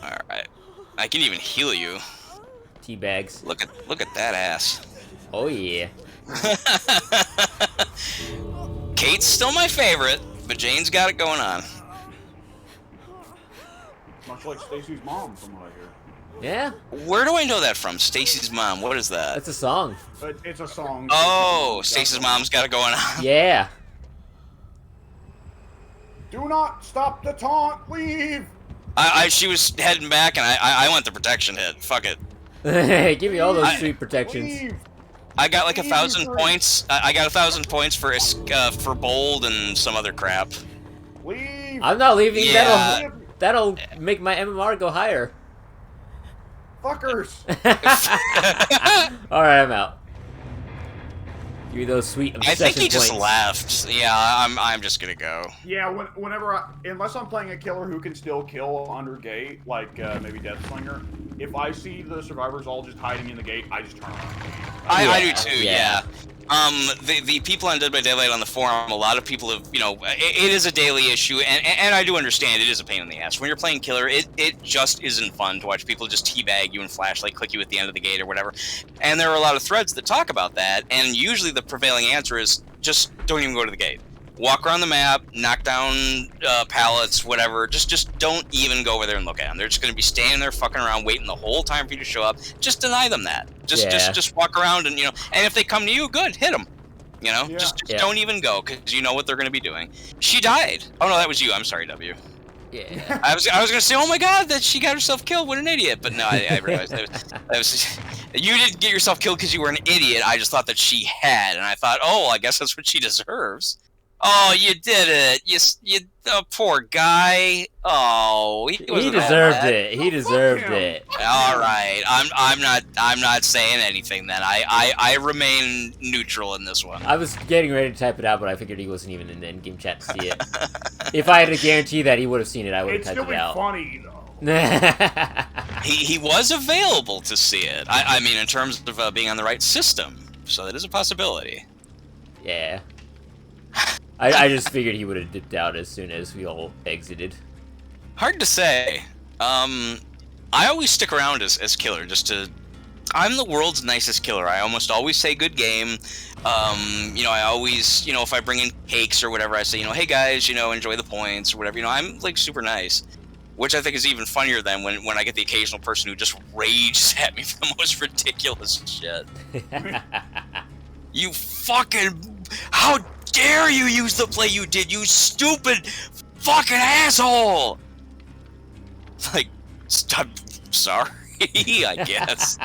yet. Alright. I can even heal you. Teabags. Look at that ass. Oh yeah. Kate's still my favorite, but Jane's got it going on. Much like Stacy's mom, from what I hear. Yeah, Where do I know that from? Stacy's mom. What is that? that's a song. But it's a song. Oh, Stacy's mom's got it going on. Yeah. Do not stop the taunt. Leave. She was heading back, and I went the protection hit. Fuck it. Give me all those sweet protections. Leave. I got like Leave, 1,000 you points. I got 1,000 points for bold and some other crap. Leave. I'm not leaving. Yeah. That'll make my MMR go higher. Fuckers. All right, I'm out. Give me those sweet I obsession think he just points. left. Yeah, I'm just gonna go. Yeah, whenever unless I'm playing a killer who can still kill under gate, like maybe Deathslinger, if I see the survivors all just hiding in the gate, I just turn around. I do too. Yeah. Yeah. The people on Dead by Daylight on the forum, a lot of people have, it is a daily issue, and I do understand it is a pain in the ass. When you're playing killer, it just isn't fun to watch people just teabag you and flashlight click you at the end of the gate or whatever. And there are a lot of threads that talk about that, and usually the prevailing answer is just don't even go to the gate. Walk around the map, knock down pallets, whatever. Just don't even go over there and look at them. They're just going to be standing there fucking around waiting the whole time for you to show up. Just deny them that. Just walk around and, and if they come to you, good, hit them. Just don't even go, because you know what they're going to be doing. She died. Oh, no, that was you. I'm sorry, W. Yeah. I was going to say, oh my god, that she got herself killed. What an idiot. But no, I realized that was you didn't get yourself killed because you were an idiot. I just thought that she had, and I thought, oh, I guess that's what she deserves. Oh, you did it! You poor guy. Oh, he deserved it. He deserved him. it. All right, I'm not saying anything then. I remain neutral in this one. I was getting ready to type it out, but I figured he wasn't even in the in-game chat to see it. If I had to guarantee that he would have seen it, I would have It'd typed still it be out. funny though. He was available to see it. I mean, in terms of being on the right system, so that is a possibility. Yeah. I just figured he would have dipped out as soon as we all exited. Hard to say. I always stick around as killer just to. I'm the world's nicest killer. I almost always say good game. I always, if I bring in cakes or whatever, I say, hey guys, enjoy the points or whatever. I'm like super nice, which I think is even funnier than when I get the occasional person who just rages at me for the most ridiculous shit. You fucking, how dare you use the play you did, you stupid fucking asshole! Like, I'm sorry, I guess.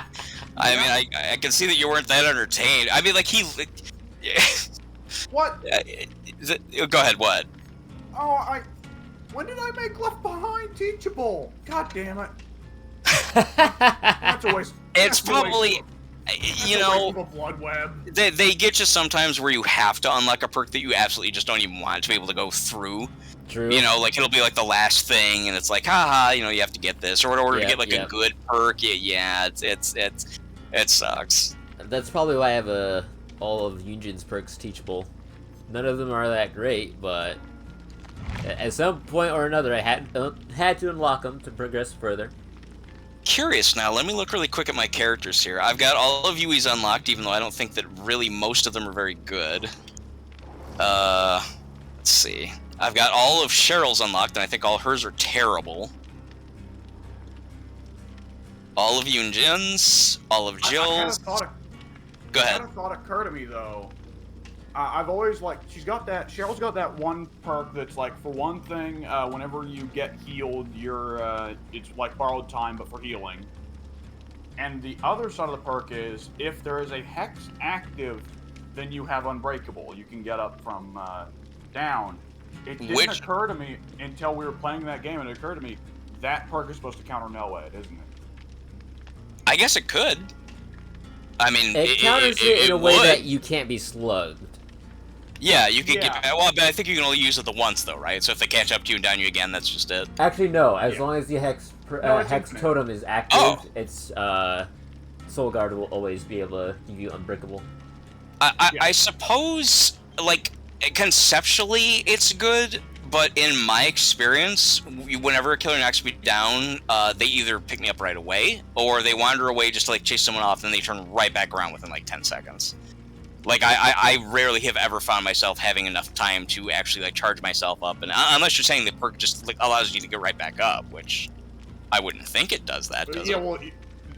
I mean, I can see that you weren't that entertained. I mean, like, What? Go ahead, what? Oh, when did I make Left Behind teachable? God damn it. That's a waste. It's probably... a blood web. They get you sometimes where you have to unlock a perk that you absolutely just don't even want to be able to go through. True. Like it'll be like the last thing, and it's like, haha, you have to get this, or in order to get like a good perk. Yeah, it sucks. That's probably why I have all of Yunjin's perks teachable. None of them are that great, but at some point or another, I had to unlock them to progress further. Curious now, let me look really quick at my characters here. I've got all of Yui's unlocked, even though I don't think that really most of them are very good. Let's see. I've got all of Cheryl's unlocked, and I think all hers are terrible. All of Yunjin's, all of Jill's. Go ahead. I had a thought occur to me though. I've always Cheryl's got that one perk that's like, for one thing, whenever you get healed, it's like borrowed time, but for healing. And the other side of the perk is, if there is a hex active, then you have Unbreakable. You can get up from down. It didn't occur to me until we were playing that game, and it occurred to me, that perk is supposed to counter no-ed, isn't it? I guess it could. I mean, it counters it in a way that you can't be slugged. Yeah, you can get. Well, but I think you can only use it the once, though, right? So if they catch up to you and down you again, that's just it. Actually, no. As long as the hex totem is active, its Soul Guard will always be able to give you Unbreakable. I suppose, like, conceptually, it's good, but in my experience, whenever a killer knocks me down, they either pick me up right away, or they wander away just to, like, chase someone off, and then they turn right back around within, like, 10 seconds. Like, I rarely have ever found myself having enough time to actually, like, charge myself up, and unless you're saying the perk just, like, allows you to get right back up, which I wouldn't think it does that, does it? Well,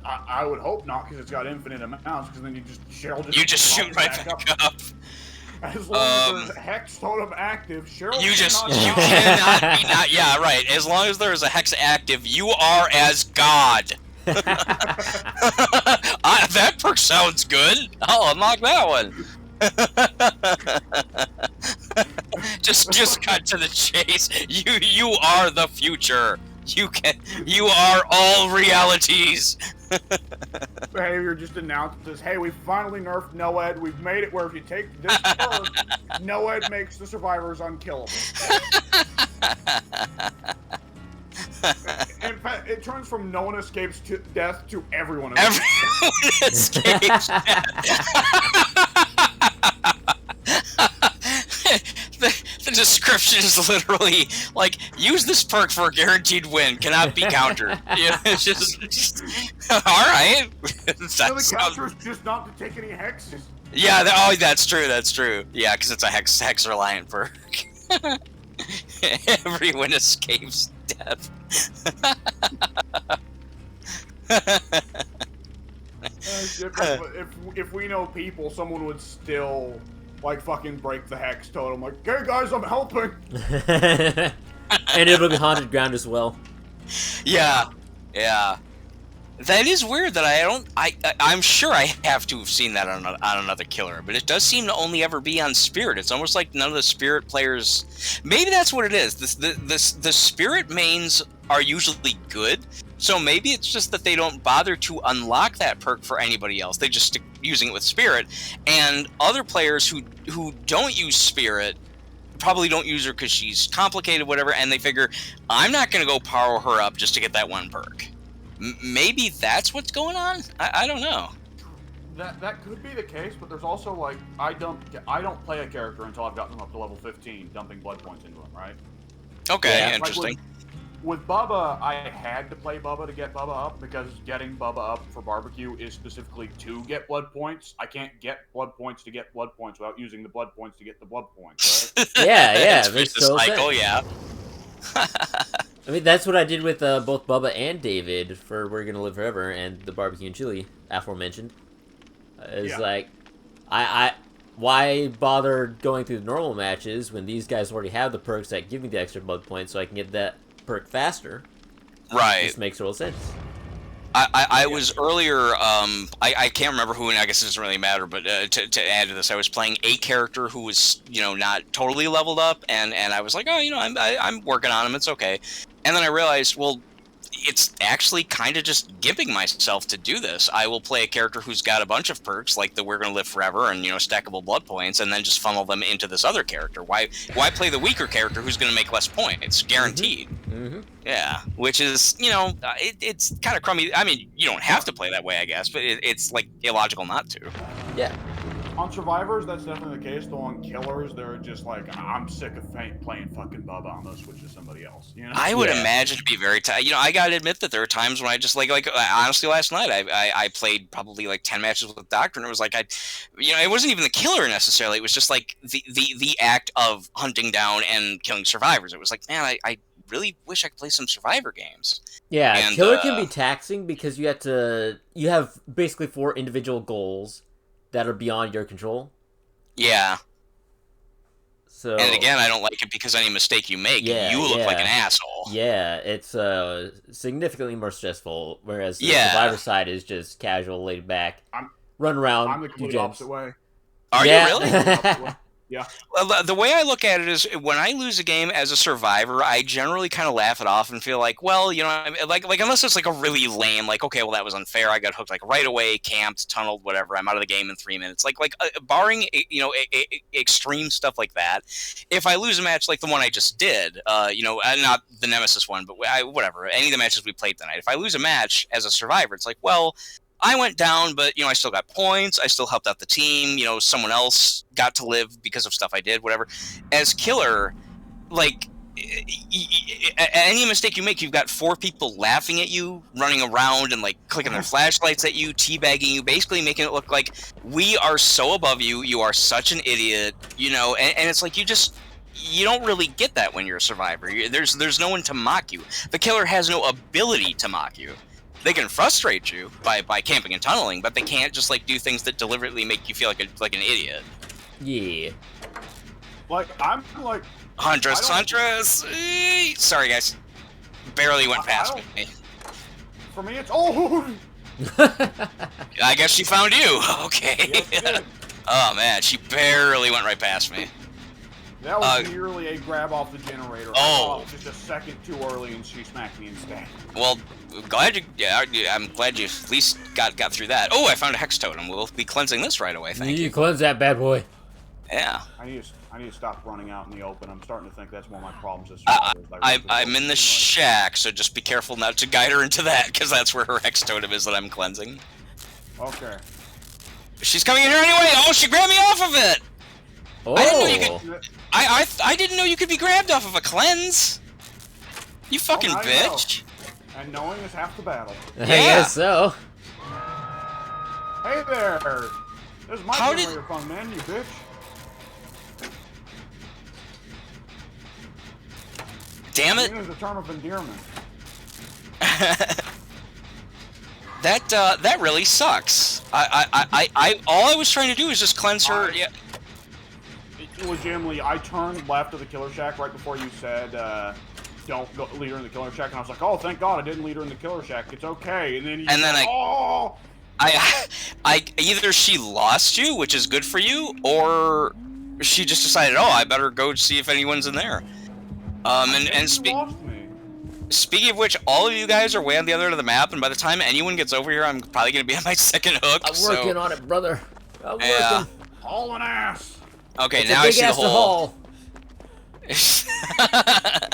I would hope not, because it's got infinite amounts, because then Cheryl just... You just shoot right back up. As long as there's a hex totem active, Cheryl You cannot cannot be not. Yeah, right. As long as there is a hex active, you are as God. That perk sounds good. I'll unlock that one. just cut to the chase. You are the future. You are all realities. Behavior just announced this. Hey, we finally nerfed Noed. We've made it where if you take this perk, Noed makes the survivors unkillable. In fact, it turns from no one escapes to death to everyone escapes death. The description is literally like, use this perk for a guaranteed win, cannot be countered. Yeah, it's just all right. The counter is just not to take any hexes. Yeah, that's true. That's true. Yeah, because it's a hex reliant perk. Everyone escapes death. If we know people, someone would still like fucking break the hex totem. Like, hey guys, I'm helping. And it'll be haunted ground as well. Yeah, yeah. That is weird that I'm sure I have to have seen that on another killer, but it does seem to only ever be on Spirit. It's almost like none of the Spirit players. Maybe that's what it is. The Spirit mains are usually good, so maybe it's just that they don't bother to unlock that perk for anybody else. They just stick using it with Spirit, and other players who don't use Spirit probably don't use her because she's complicated, whatever, and they figure, I'm not going to go power her up just to get that one perk. Maybe that's what's going on? I don't know. That could be the case, but there's also like I don't play a character until I've gotten them up to level 15, dumping blood points into them, right? Okay, yeah, interesting. Like with Bubba, I had to play Bubba to get Bubba up because getting Bubba up for barbecue is specifically to get blood points. I can't get blood points to get blood points without using the blood points to get the blood points, right? Yeah, it's the cycle, yeah. I mean, that's what I did with both Bubba and David for We're Gonna Live Forever and the barbecue and chili, aforementioned. It's like, why bother going through the normal matches when these guys already have the perks that give me the extra blood points so I can get that perk faster? Right. This makes total sense. I was earlier, I can't remember who, and I guess it doesn't really matter, but to add to this, I was playing a character who was, not totally leveled up, and I was like, oh, I'm working on him, it's okay. And then I realized, well, it's actually kind of just gimping myself to do this. I will play a character who's got a bunch of perks, like the We're Gonna Live Forever and, stackable blood points, and then just funnel them into this other character. Why play the weaker character who's gonna make less points? Guaranteed. Mm-hmm. Yeah, which is, it's kind of crummy. I mean, you don't have to play that way, I guess, but it's, like, illogical not to. Yeah. On Survivors, that's definitely the case. Though on Killers, they're just like, I'm sick of playing fucking Bubba. I'm gonna switch to somebody else. I would imagine to be very tight. I gotta admit that there are times when I just like honestly, last night I played probably like 10 matches with Doctor, and it was like it wasn't even the killer necessarily. It was just like the act of hunting down and killing survivors. It was like, man, I really wish I could play some Survivor games. Yeah, and, killer can be taxing because you have basically 4 individual goals that are beyond your control. Yeah. So, and again, I don't like it because any mistake you make, you look like an asshole. Yeah, it's significantly more stressful, whereas the Survivor side is just casual, laid back, run around. I'm the complete opposite way. Are you really? Yeah. Well, the way I look at it is, when I lose a game as a survivor, I generally kind of laugh it off and feel like, well, like unless it's like a really lame, like, okay, well, that was unfair. I got hooked like right away, camped, tunneled, whatever. I'm out of the game in 3 minutes. Like barring extreme stuff like that, if I lose a match like the one I just did, not the Nemesis one, but whatever, any of the matches we played tonight, if I lose a match as a survivor, it's like, well, I went down, but, I still got points. I still helped out the team. Someone else got to live because of stuff I did, whatever. As killer, like, any mistake you make, you've got 4 people laughing at you, running around and, like, clicking their flashlights at you, teabagging you, basically making it look like we are so above you. You are such an idiot, and it's like you don't really get that when you're a survivor. There's no one to mock you. The killer has no ability to mock you. They can frustrate you by camping and tunneling, but they can't just like do things that deliberately make you feel like an idiot. Yeah. Like, I'm like... Huntress, Huntress! Sorry, guys. Barely went past me. For me, it's... Oh! I guess she found you. Okay. Yes, she did. Oh, man. She barely went right past me. That was nearly a grab off the generator. Oh. Just a second too early, and she smacked me instead. Well, glad you. Yeah, I'm glad you at least got through that. Oh, I found a hex totem. We'll be cleansing this right away. Thank you. You cleanse that bad boy. Yeah. I need to stop running out in the open. I'm starting to think that's one of my problems. I'm in the shack, so just be careful not to guide her into that, because that's where her hex totem is that I'm cleansing. Okay. She's coming in here anyway. Oh, she grabbed me off of it. Oh. I didn't know you could. I didn't know you could be grabbed off of a cleanse. You fucking bitch. And knowing is half the battle. I guess so. Hey there. This is my generator fun, man, you bitch. Damn it. It's a term of endearment. That really sucks. All I was trying to do is just cleanse her. Yeah. Legitimately, I turned left of the killer shack right before you said, don't go lead her in the killer shack, and I was like, oh, thank God I didn't lead her in the killer shack. It's okay. And then you said, oh! I either she lost you, which is good for you, or she just decided, oh, I better go see if anyone's in there. Speaking of which, all of you guys are way on the other end of the map, and by the time anyone gets over here, I'm probably gonna be on my second hook. I'm working on it, brother. I'm working. Hauling ass. Okay, it's now a big I see the ass hole. To haul.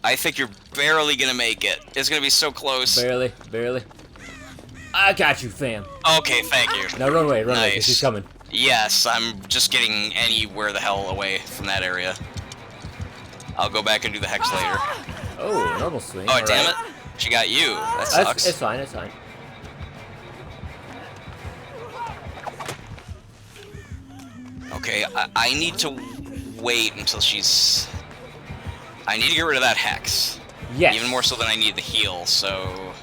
I think you're barely gonna make it. It's gonna be so close. Barely, barely. I got you, fam. Okay, thank you. Now run away, Nice. because she's coming. Yes, I'm just getting anywhere the hell away from that area. I'll go back and do the hex later. Oh, normal swing. Oh, damn it. She got you. That sucks. It's fine, it's fine. Okay, I need to wait until she's... I need to get rid of that hex. Yes. Even more so than I need the heal, so...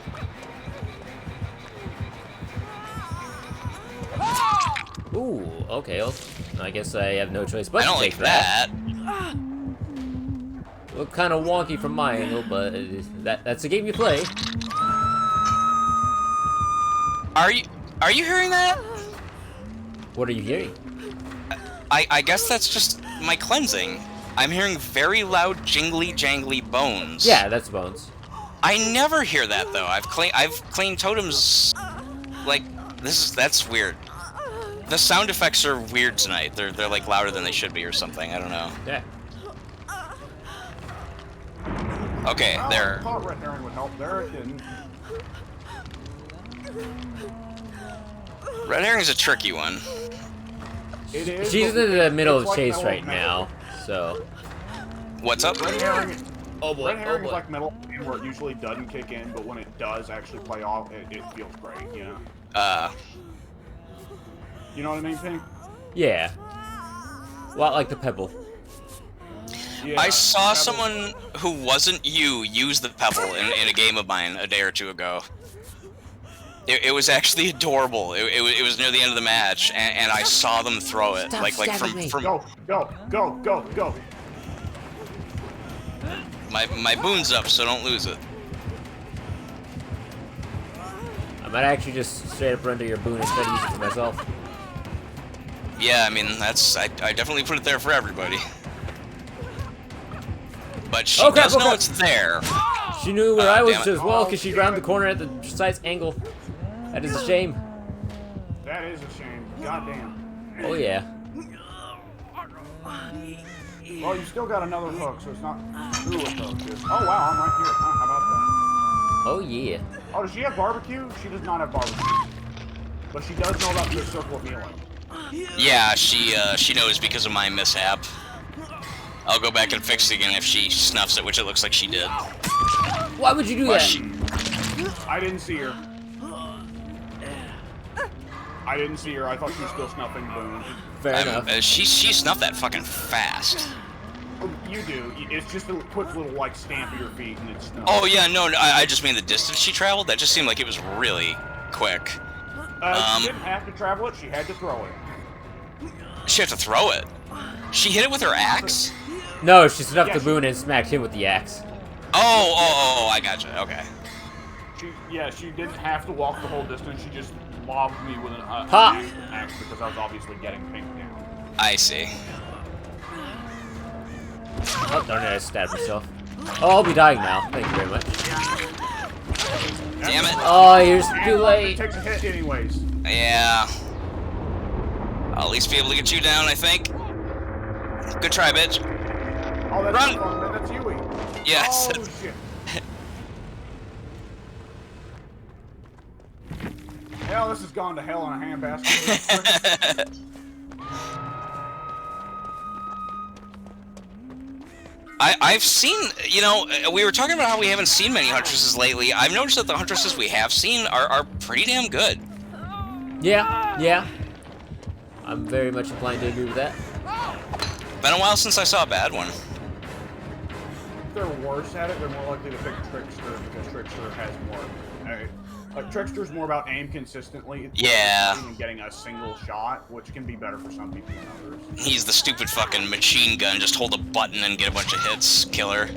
Ooh, okay. Well, I guess I have no choice but I don't to take like that. Look kind of wonky from my angle, but that's the game you play. Are you hearing that? What are you hearing? I guess that's just my cleansing. I'm hearing very loud jingly jangly bones. Yeah, that's bones. I never hear that though. I've cleaned totems like that's weird. The sound effects are weird tonight. They're like louder than they should be or something. I don't know. Yeah. Okay, there. I thought red herring would help there. It didn't. Red herring's a tricky one. It is. She's in the middle of like chase metal right now, so. What's up? Red herring. Oh boy. Red herring is like metal where it usually doesn't kick in, but when it does actually play off, it feels great. You know. You know what I mean, Pink? Yeah. A lot like the pebble. Yeah, I saw someone who wasn't you use the pebble in a game of mine a day or two ago. It was actually adorable. It was near the end of the match, and I saw them throw it. Stop like from Go. My boon's up, so don't lose it. I might actually just straight up run to your boon instead of use it for myself. Yeah, I mean I definitely put it there for everybody. But she does know it's there. She knew where I was as well, because she rounded the corner at the precise angle. That is a shame. That is a shame. Goddamn. Oh yeah. Well, you still got another hook, so it's not through a hook. Oh wow, I'm right here. How about that? Oh yeah. Oh, does she have barbecue? She does not have barbecue. But she does know about the circle of healing. Yeah, she knows because of my mishap. I'll go back and fix it again if she snuffs it, which it looks like she did. Why would you do that? I didn't see her. I didn't see her. I thought she was still snuffing Boone. Fair enough. She snuffed that fucking fast. Oh, you do. It's just a quick little like stamp of your feet and it's snuffed. Oh yeah, no, I just mean the distance she traveled. That just seemed like it was really quick. She didn't have to travel it. She had to throw it. She had to throw it. She hit it with her axe? No, she snuffed the Yeah, boon and smacked him with the axe. Oh, I gotcha. Okay. She didn't have to walk the whole distance. She just lobbed me with an axe because I was obviously getting pink down. I see. Oh, darn it, I stabbed myself. Oh, I'll be dying now. Thank you very much. Damn it. Oh, you're too It late. takes a hit anyways. Yeah. I'll at least be able to get you down, I think. Good try, bitch. Oh, that's Run! fun, man. That's Yui. Yes. Oh, shit. Hell, this has gone to hell in a handbasket. I've seen, you know, we were talking about how we haven't seen many Huntresses lately. I've noticed that the Huntresses we have seen are pretty damn good. Yeah. I'm very much inclined to agree with that. Been a while since I saw a bad one. If they're worse at it, they're more likely to pick Trickster because Trickster has more. Trickster's more about aim consistently. Yeah. And getting a single shot, which can be better for some people than others. He's the stupid fucking machine gun. Just hold a button and get a bunch of hits. Killer.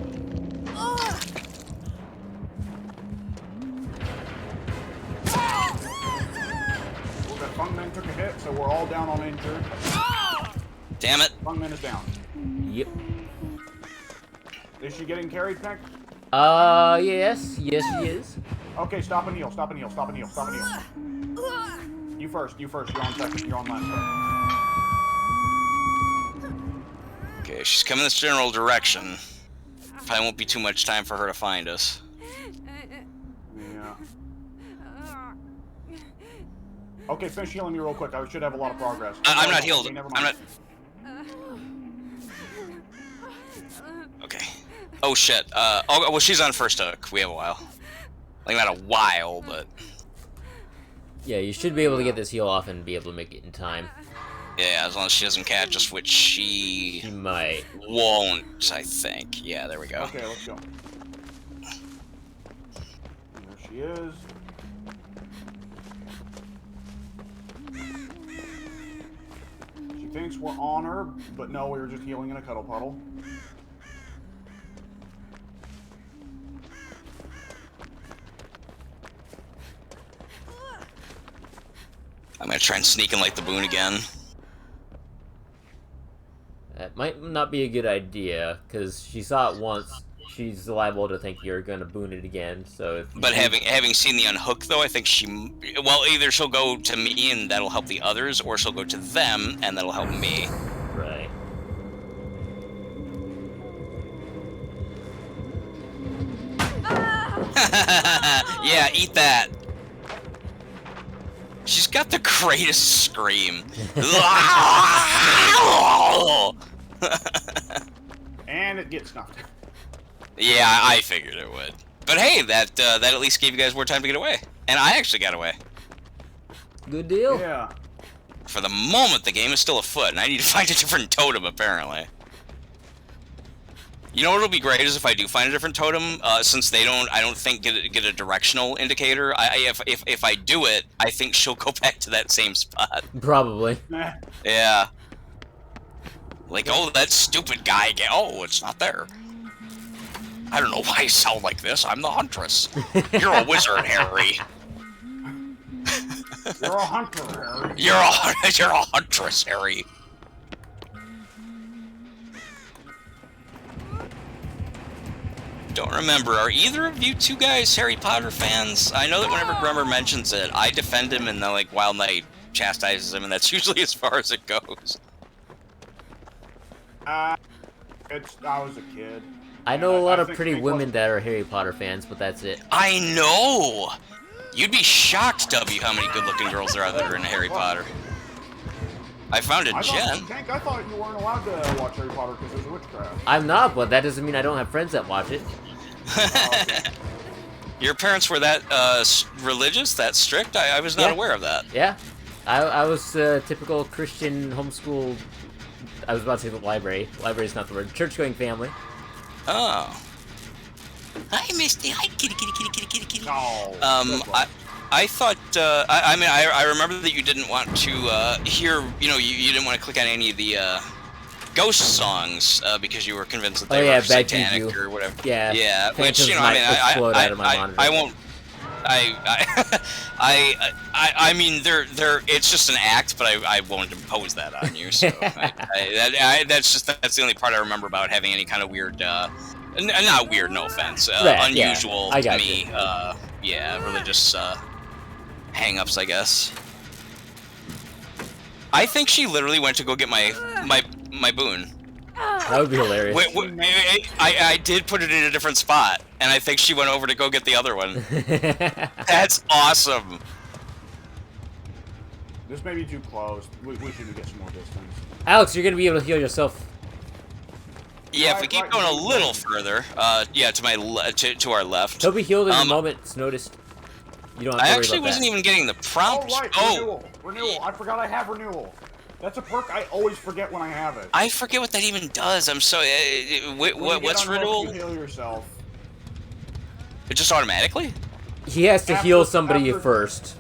The Fungman took a hit, so we're all down on injured. Damn it. Fungman is down. Yep. Is she getting carried, Pink? Yes. Yes, she is. Okay, stop and heal, stop and heal, stop and heal, stop and heal. You first, you're on second, you're on last. Okay, she's coming this general direction. Probably won't be too much time for her to find us. Yeah. Okay, finish healing me real quick. I should have a lot of progress. I'm not healed. Okay, never I'm mind. not. Okay. Oh shit. Oh well, she's on first hook. We have a while. Like not a while, but Yeah, you should be able to get this heal off and be able to make it in time. yeah, as long as she doesn't catch us, which She she might. won't, I think. Yeah, there we go. Okay, let's go. There she is. She thinks we're on her, but no, we were just healing in a cuddle puddle. I'm gonna try and sneak and light the boon again. That might not be a good idea, because she saw it once. She's liable to think you're gonna boon it again, so if But having seen the unhook though, I think well, either she'll go to me and that'll help the others, or she'll go to them and that'll help me. Right. Yeah, eat that. She's got the greatest scream. And it gets snuffed. Yeah, I figured it would. But hey, that at least gave you guys more time to get away. And I actually got away. Good deal. Yeah. For the moment, the game is still afoot, and I need to find a different totem, apparently. You know what'll be great is if I do find a different totem, since they don't, I don't think get a directional indicator. If I do it, I think she'll go back to that same spot. Probably. Yeah. Like, oh, that stupid guy again. Oh, it's not there. I don't know why I sound like this. I'm the Huntress. You're a wizard, Harry. You're a hunter, Harry. You're a Huntress, Harry. Don't remember. Are either of you two guys Harry Potter fans? I know that whenever Grummer mentions it, I defend him and then, like, Wild Knight chastises him, and that's usually as far as it goes. I was a kid. I know a lot of think pretty Pink women was- that are Harry Potter fans, but that's it. I know! You'd be shocked, W, how many good-looking girls there are that are into Harry Potter. I found a gem. Tank, I thought you weren't allowed to watch Harry Potter because it was witchcraft. I'm not, but that doesn't mean I don't have friends that watch it. Your parents were that religious, that strict? I was not Yeah. aware of that. Yeah. I was typical Christian homeschool. I was about to say the library. Library's not the word. Church-going family. Oh. Hi, Misty. Hi, kitty, kitty, kitty, kitty, kitty, kitty. No. Um, good luck. I thought, I mean, I remember that you didn't want to hear, you didn't want to click on any of the Ghost songs because you were convinced that they were bad satanic juju. or whatever. Yeah. Yeah, which, Phantoms I might mean, explode out of my monitor. I won't. I mean, it's just an act, but I won't impose that on you. So that's the only part I remember about having any kind of weird, not weird, no offense, unusual I to got me, religious hang-ups, I guess. I think she literally went to go get my boon. That would be hilarious. I did put it in a different spot, and I think she went over to go get the other one. That's awesome. This may be too close. We should get some more distance. Alex, you're gonna be able to heal yourself. Yeah, if we keep going a little further, to our left. He'll be healed in a moment. It's noticed. You don't have to worry I actually about wasn't that. even getting the prompt. Oh, right, renewal. I forgot I have renewal. That's a perk I always forget when I have it. I forget what that even does. I'm so. What's renewal? You heal yourself. It just automatically? He has to heal somebody first.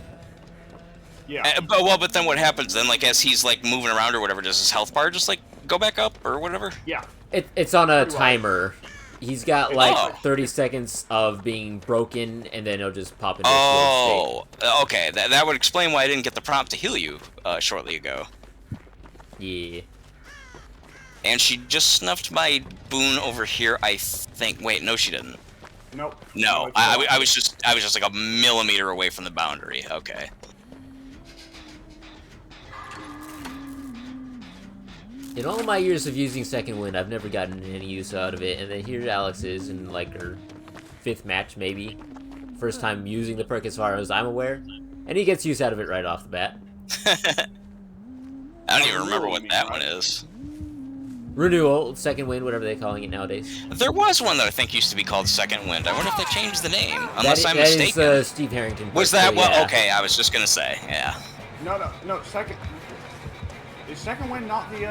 Yeah. But then what happens then? Like as he's like moving around or whatever, does his health bar just like go back up or whatever? Yeah. It's on a timer. He's got like 30 Oh. seconds of being broken, and then it'll just pop into a healed state. Okay. That would explain why I didn't get the prompt to heal you shortly ago. Yeah. And she just snuffed my boon over here, I think. Wait, no, she didn't. Nope. No, I was just like a millimeter away from the boundary. Okay. In all my years of using Second Wind, I've never gotten any use out of it, and then here Alex is in like her 5th match, maybe. First time using the perk as far as I'm aware, and he gets use out of it right off the bat. I don't even remember what that one is. Renewal, Second Wind, whatever they're calling it nowadays. There was one that I think used to be called Second Wind. I wonder if they changed the name, unless I'm mistaken. That is Steve Harrington. Was that what? Yeah. Okay, I was just gonna say, yeah. No, second. Is Second Wind not the,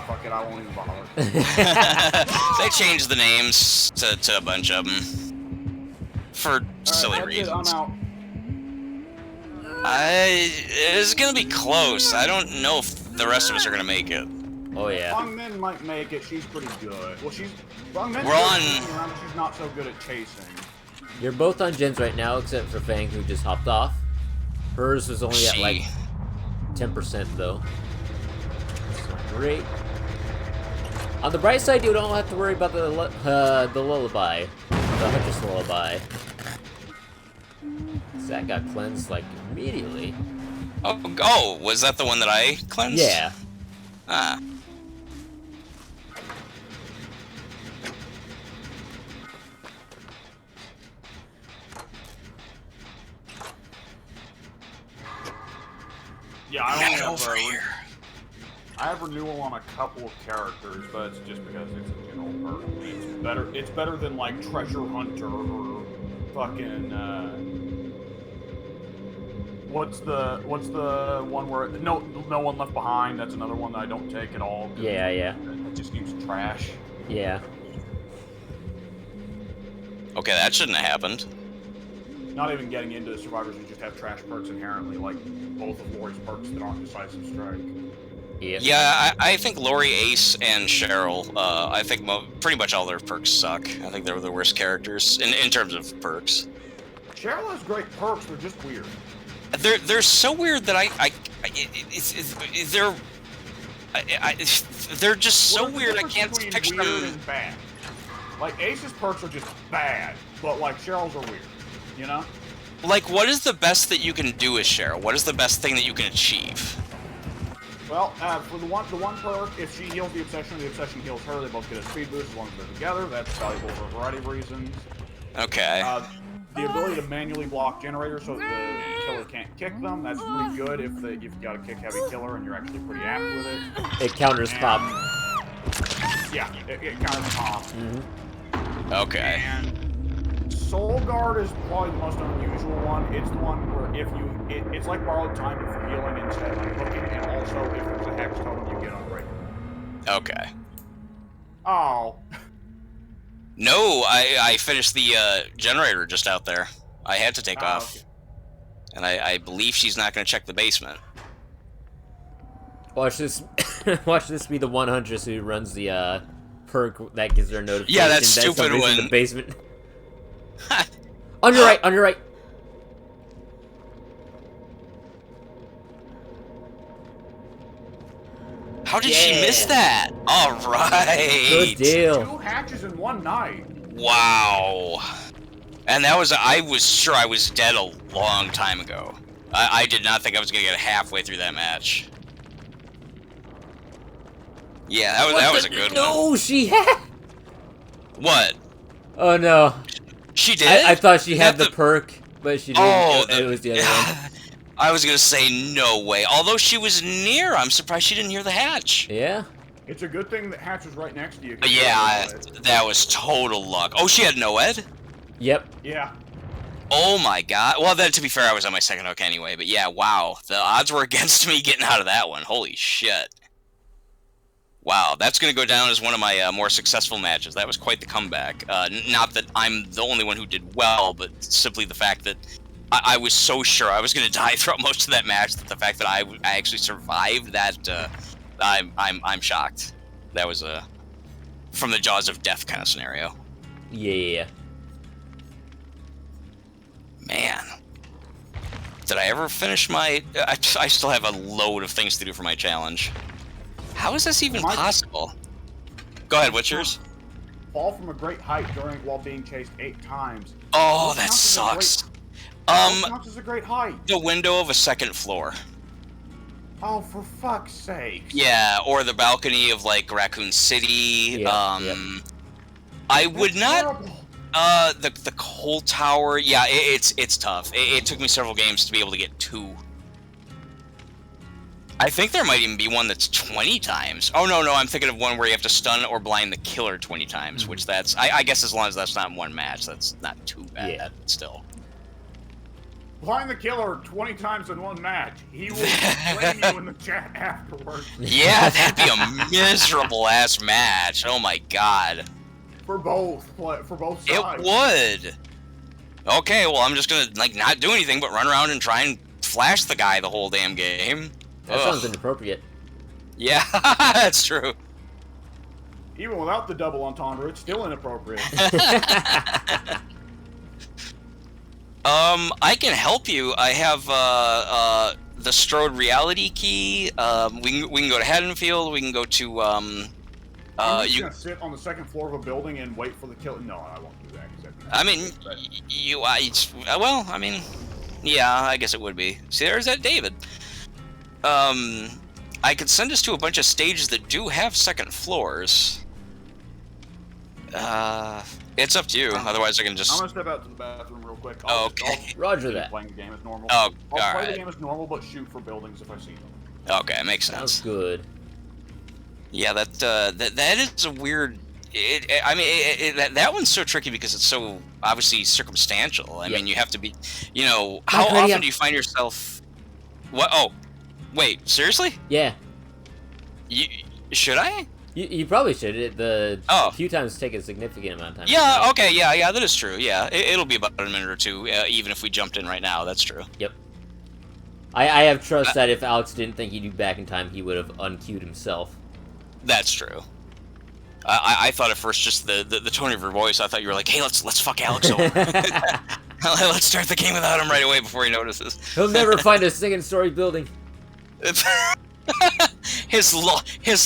fuck it, I won't even bother. They changed the names to a bunch of them. For silly reasons. I'm out. It's gonna be close. I don't know if the rest of us are gonna make it. Oh, yeah. Fang Min might make it, she's pretty good. Well, Fang Min's We're on... around, but she's not so good at chasing. You're both on gens right now, except for Fang, who just hopped off. Hers was only at like 10% though. Great. On the bright side, you don't have to worry about the lullaby, the Huntress lullaby. That got cleansed like immediately. Oh, was that the one that I cleansed? Yeah. Ah. Yeah, I only Get have over here. I have renewal on a couple of characters, but it's just because it's a general perk. It's better than like Treasure Hunter or fucking what's the one where no one left behind? That's another one that I don't take at all. Yeah. It just seems trash. Yeah. Okay, that shouldn't have happened. Not even getting into the survivors who just have trash perks inherently, like both of Lori's perks that aren't Decisive Strike. Yeah. Yeah, I think Lori, Ace, and Cheryl, I think pretty much all their perks suck. I think they were the worst characters in terms of perks. Cheryl has great perks, they're just weird. They're so weird that they're just so weird I can't picture weird them. and bad. Like Ace's perks are just bad, but like Cheryl's are weird. You know? Like, what is the best that you can do with Cheryl? What is the best thing that you can achieve? Well, for the one perk, if she heals the obsession heals her. They both get a speed boost as long as they're together. That's valuable for a variety of reasons. Okay. The ability to manually block generators so the killer can't kick them. That's pretty good if you've got a kick heavy killer and you're actually pretty apt with it. It counters pop. Yeah, it counters pop. Mm-hmm. Okay. And Soul Guard is probably the most unusual one. It's the one where it's like borrowed time if you're healing instead of hooking, and also if there's a hex totem, you get unbreakable. Okay. Oh. No, I finished the generator just out there. I had to take off. Okay. and I believe she's not going to check the basement. Watch this. Watch this be the one huntress who runs the perk that gives her a notification. Yeah, that's stupid somebody's when in the basement. On your right. On your right. How did she miss that? All right. Good deal. 2 hatches in one night. Wow. And that was, I was sure I was dead a long time ago. I did not think I was going to get halfway through that match. Yeah, that was a good one. No, she had. What? Oh no. She did? I thought she had the perk, but she didn't. Oh, it was the other one. I was gonna say no way. Although she was near, I'm surprised she didn't hear the hatch. Yeah. It's a good thing that hatch was right next to you. Yeah, that was total luck. Oh, she had no ed? Yep. Yeah. Oh my god. Well, then to be fair, I was on my second hook anyway. But yeah, wow. The odds were against me getting out of that one. Holy shit. Wow, that's going to go down as one of my more successful matches. That was quite the comeback. Not that I'm the only one who did well, but simply the fact that I was so sure I was going to die throughout most of that match that the fact that I actually survived that, I'm shocked. That was a from the jaws of death kind of scenario. Yeah. Man. Did I ever finish my... I still have a load of things to do for my challenge. How is this even possible? Go ahead, what's yours? Fall from a great height while being chased 8 times. Oh, that sucks. Counts as a great height. The window of a second floor. Oh, for fuck's sake. Yeah, or the balcony of, like, Raccoon City. Yeah, I would not... Terrible. The coal tower. Yeah, it's tough. It took me several games to be able to get 2. I think there might even be one that's 20 times. Oh, no, I'm thinking of one where you have to stun or blind the killer 20 times, which that's... I guess as long as that's not in one match, that's not too bad, still. Blind the killer 20 times in one match. He will blame you in the chat afterwards. Yeah, that'd be a miserable-ass match. Oh, my God. For both sides. It would. Okay, well, I'm just gonna, like, not do anything but run around and try and flash the guy the whole damn game. That sounds inappropriate. Yeah, that's true. Even without the double entendre, it's still inappropriate. I can help you. I have the Strode Reality Key. We can go to Haddonfield. We can go to I'm just gonna sit on the second floor of a building and wait for the kill. No, I won't do that. I mean, well, I mean, yeah, I guess it would be. See, there's that David. I could send us to a bunch of stages that do have second floors. It's up to you. Otherwise, I can just... I'm gonna step out to the bathroom real quick. Okay. Roger that. Playing the game as normal. Oh, I'll play alright. the game as normal, but shoot for buildings if I see them. Okay, makes sense. Sounds good. Yeah, that is a weird... that one's so tricky because it's so obviously circumstantial. I mean, you have to be... You know, how often do you find yourself... What? Oh, wait, seriously? Yeah. Should I? You probably should. The Oh. queue times take a significant amount of time. Yeah, okay, yeah, that is true. Yeah, it'll be about a minute or two, even if we jumped in right now. That's true. Yep. I have trust that if Alex didn't think he'd be back in time, he would have unqueued himself. That's true. I thought at first just the tone of your voice. I thought you were like, "Hey, let's fuck Alex over. Let's start the game without him right away before he notices." He'll never find a second-story building. His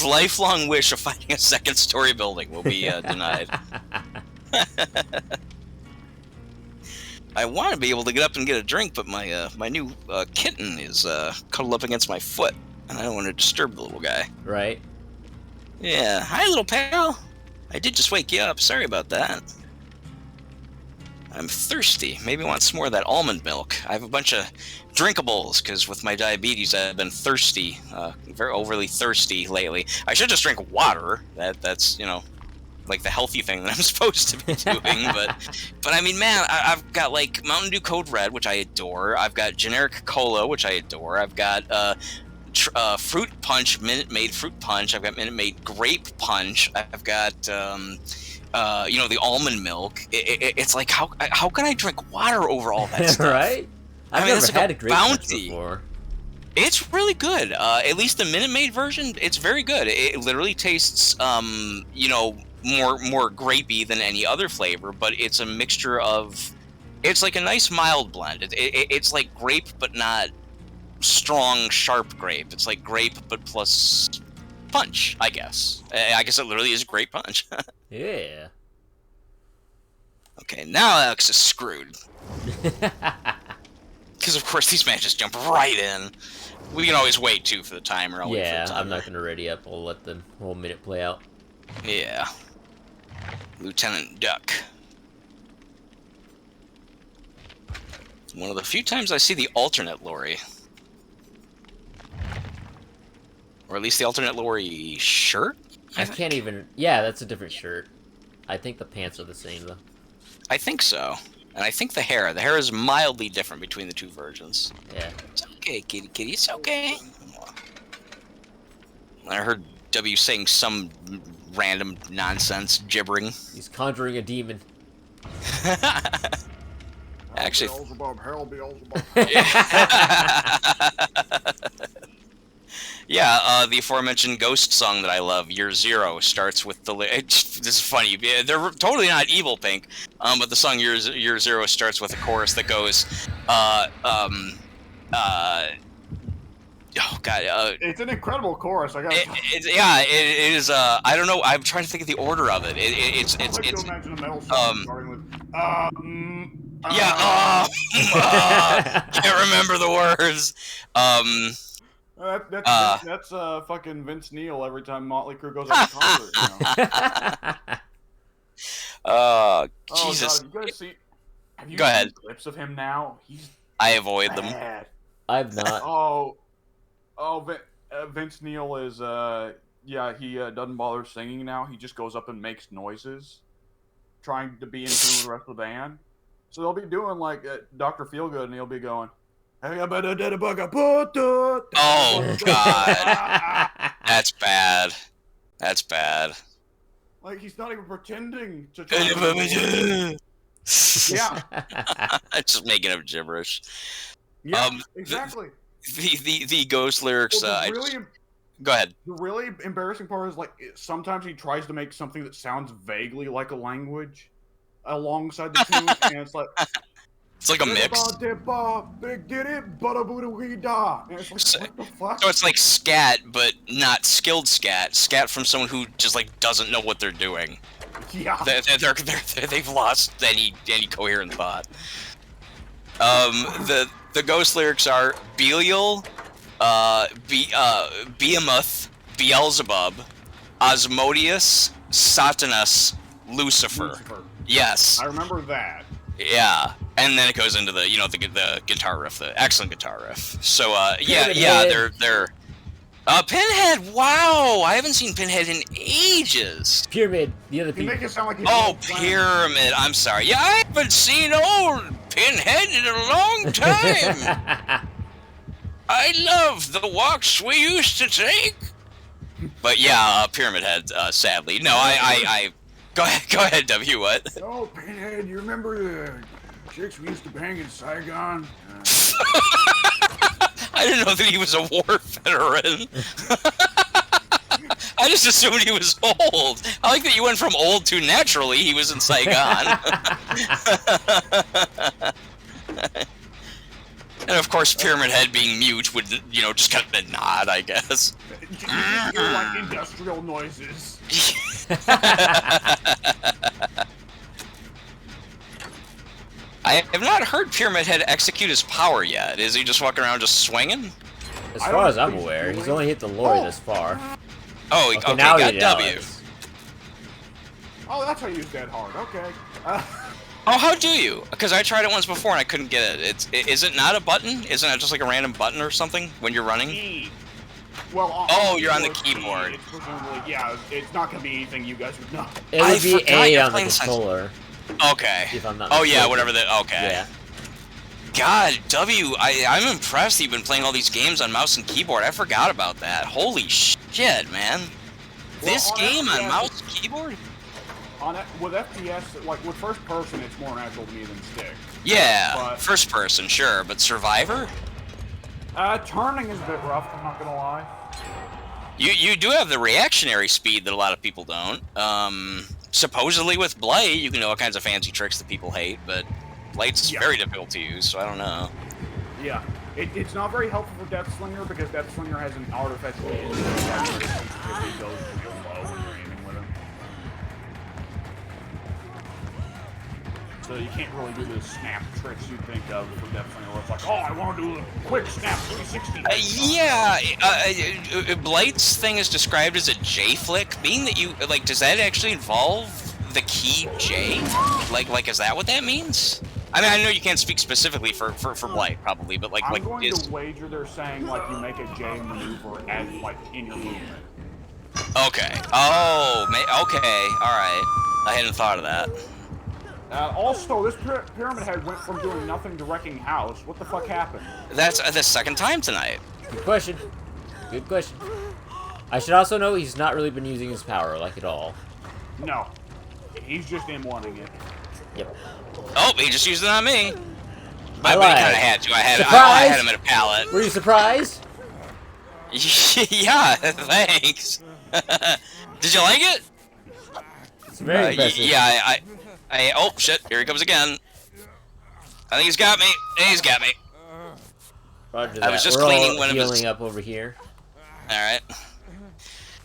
lifelong wish of finding a second-story building will be denied. I want to be able to get up and get a drink, but my new kitten is cuddled up against my foot, and I don't want to disturb the little guy. Right. Yeah. Hi, little pal. I did just wake you up. Sorry about that. I'm thirsty. Maybe want some more of that almond milk. I have a bunch of drinkables, because with my diabetes, I've been thirsty. Very overly thirsty lately. I should just drink water. That's, you know, like the healthy thing that I'm supposed to be doing. But I mean, man, I've got, like, Mountain Dew Code Red, which I adore. I've got generic cola, which I adore. I've got Fruit Punch, Minute Maid Fruit Punch. I've got Minute Maid Grape Punch. I've got, you know, the almond milk. It's like, how can I drink water over all that stuff? Right? I've mean, never it's like had a a grape punch bounty. before. It's really good. At least the Minute Maid version, it's very good. It literally tastes, you know, more grapey than any other flavor, but it's a mixture of. It's like a nice mild blend. It's like grape, but not strong, sharp grape. It's like grape, but plus punch, I guess. I guess it literally is grape punch. Yeah. Okay, now Alex is screwed. Because, of course, these matches jump right in. We can always wait, too, for the timer. I'll wait for Yeah, the timer. I'm not going to ready up. I'll let the whole minute play out. Yeah. Lieutenant Duck. One of the few times I see the alternate Lori. Or at least the alternate Lori shirt? I can't even... Yeah, that's a different shirt. I think the pants are the same, though. I think so. And I think the hair. The hair is mildly different between the two versions. Yeah. It's okay, kitty kitty. It's okay. I heard W saying some random nonsense gibbering. He's conjuring a demon. Actually, Harold Beelzebub. yeah, the aforementioned Ghost song that I love, Year Zero, starts with the. This is funny. They're totally not evil, Pink. But the song Year Zero starts with a chorus that goes, oh god, it's an incredible chorus. I got. it is. I don't know. I'm trying to think of the order of it. It's. I like to imagine a metal song starting with. Yeah. Can't remember the words. That's fucking Vince Neil every time Motley Crue goes on a concert. You know? Jesus. God, you guys see? Have you Go seen ahead. clips of him now? He's I avoid them. bad. I've not. Vince Neil is yeah, he doesn't bother singing now. He just goes up and makes noises, trying to be in tune with the rest of the band. So they'll be doing like Dr. Feelgood, and he'll be going, "Oh God, that's bad. That's bad. Like he's not even pretending to try. Yeah, Just making up gibberish. yeah, exactly. The ghost lyrics. Well, go ahead. the really embarrassing part is like sometimes he tries to make something that sounds vaguely like a language alongside the tune, and it's like It's like a mix. And it's like, what the fuck? So it's like scat, but not skilled scat. Scat from someone who just like doesn't know what they're doing. Yeah. They've lost any coherent thought. The ghost lyrics are Belial, Behemoth, Beelzebub, Asmodeus, Satanas, Lucifer. Yes. I remember that. Yeah, and then it goes into the the guitar riff, the excellent guitar riff. So Pinhead. they're Pinhead. Wow, I haven't seen Pinhead in ages. Pyramid, the other You people. make it sound like he's Pyramid. I'm sorry. Yeah, I haven't seen old Pinhead in a long time. I love the walks we used to take. But yeah, Pyramid Head. Sadly, no. I go ahead. W. What? Oh, Pinhead, you remember the chicks we used to bang in Saigon? I didn't know that he was a war veteran. I just assumed he was old. I like that you went from old to naturally he was in Saigon. And of course, Pyramid Head being mute would, just kind of nod, I guess. You're like industrial noises. I have not heard Pyramid Head execute his power yet. Is he just walking around just swinging? As far as I'm aware, he's only hit the lore this far. Oh, okay, now got he W. does. Oh, that's how you use Dead Hard. Okay. Oh, how do you? Because I tried it once before and I couldn't get it. Is it not a button? Isn't it just like a random button or something when you're running? E. Well, you're on the keyboard. It's presumably, yeah, it's not going to be anything you guys would know. It I would be forgot A you're on the playing Sunset. controller. Okay. If I'm not Oh yeah, mistaken. whatever the. Okay. Yeah. God, W, I'm impressed that you've been playing all these games on mouse and keyboard. I forgot about that. Holy shit, man. This on game on FPS mouse and keyboard? With FPS, like with first person, it's more natural to me than stick. Yeah, But, first person, sure, but Survivor? turning is a bit rough, I'm not gonna lie. You do have the reactionary speed that a lot of people don't. Supposedly with Blight, you can do all kinds of fancy tricks that people hate, but Blight's very difficult to use, so I don't know. Yeah. It's not very helpful for Death Slinger because Death Slinger has an artificially sensitivity goes real low when you're aiming with him. So you can't really do the snap tricks you think of for Death Slinger where it's like, oh, I want to do a quick snap 360. Blight's thing is described as a J flick, being that you, like, does that actually involve the key J? Like, is that what that means? I mean, I know you can't speak specifically for Blight, probably, but like, I'm going to wager they're saying like you make a J maneuver as like in your movement. Okay. Oh, okay. All right. I hadn't thought of that. Also, this Pyramid Head went from doing nothing to wrecking house. What the fuck happened? That's the second time tonight. Good question. Good question. I should also know he's not really been using his power, like, at all. No. He's just M1ing it. Yep. Oh, he just used it on me. But lied. he kind of had to. I had him at a pallet. Were you surprised? Yeah, thanks. Did you like it? It's very impressive. Yeah, oh, shit. Here he comes again. I think he's got me. He's got me. Roger that. I was just We're cleaning all one of his... healing up over here. Alright.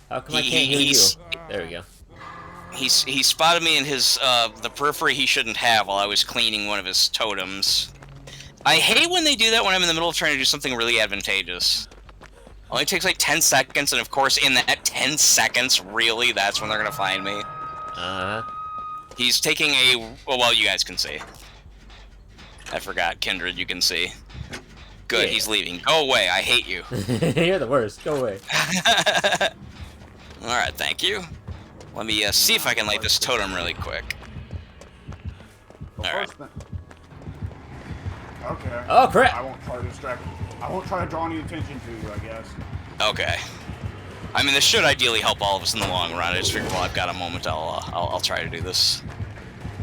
How come I can't heal you? There we go. He spotted me in his, the periphery he shouldn't have while I was cleaning one of his totems. I hate when they do that when I'm in the middle of trying to do something really advantageous. Only takes like 10 seconds, and of course in that 10 seconds, really, that's when they're gonna find me. Uh-huh. He's taking a... well, you guys can see. I forgot. Kindred, you can see. Good, he's leaving. Go away, I hate you. You're the worst. Go away. Alright, thank you. Let me see if I can light this totem really quick. Alright. Okay. Oh, crap! I won't try to distract you. I won't try to draw any attention to you, I guess. Okay. I mean, this should ideally help all of us in the long run. I just figured while I've got a moment, I'll try to do this.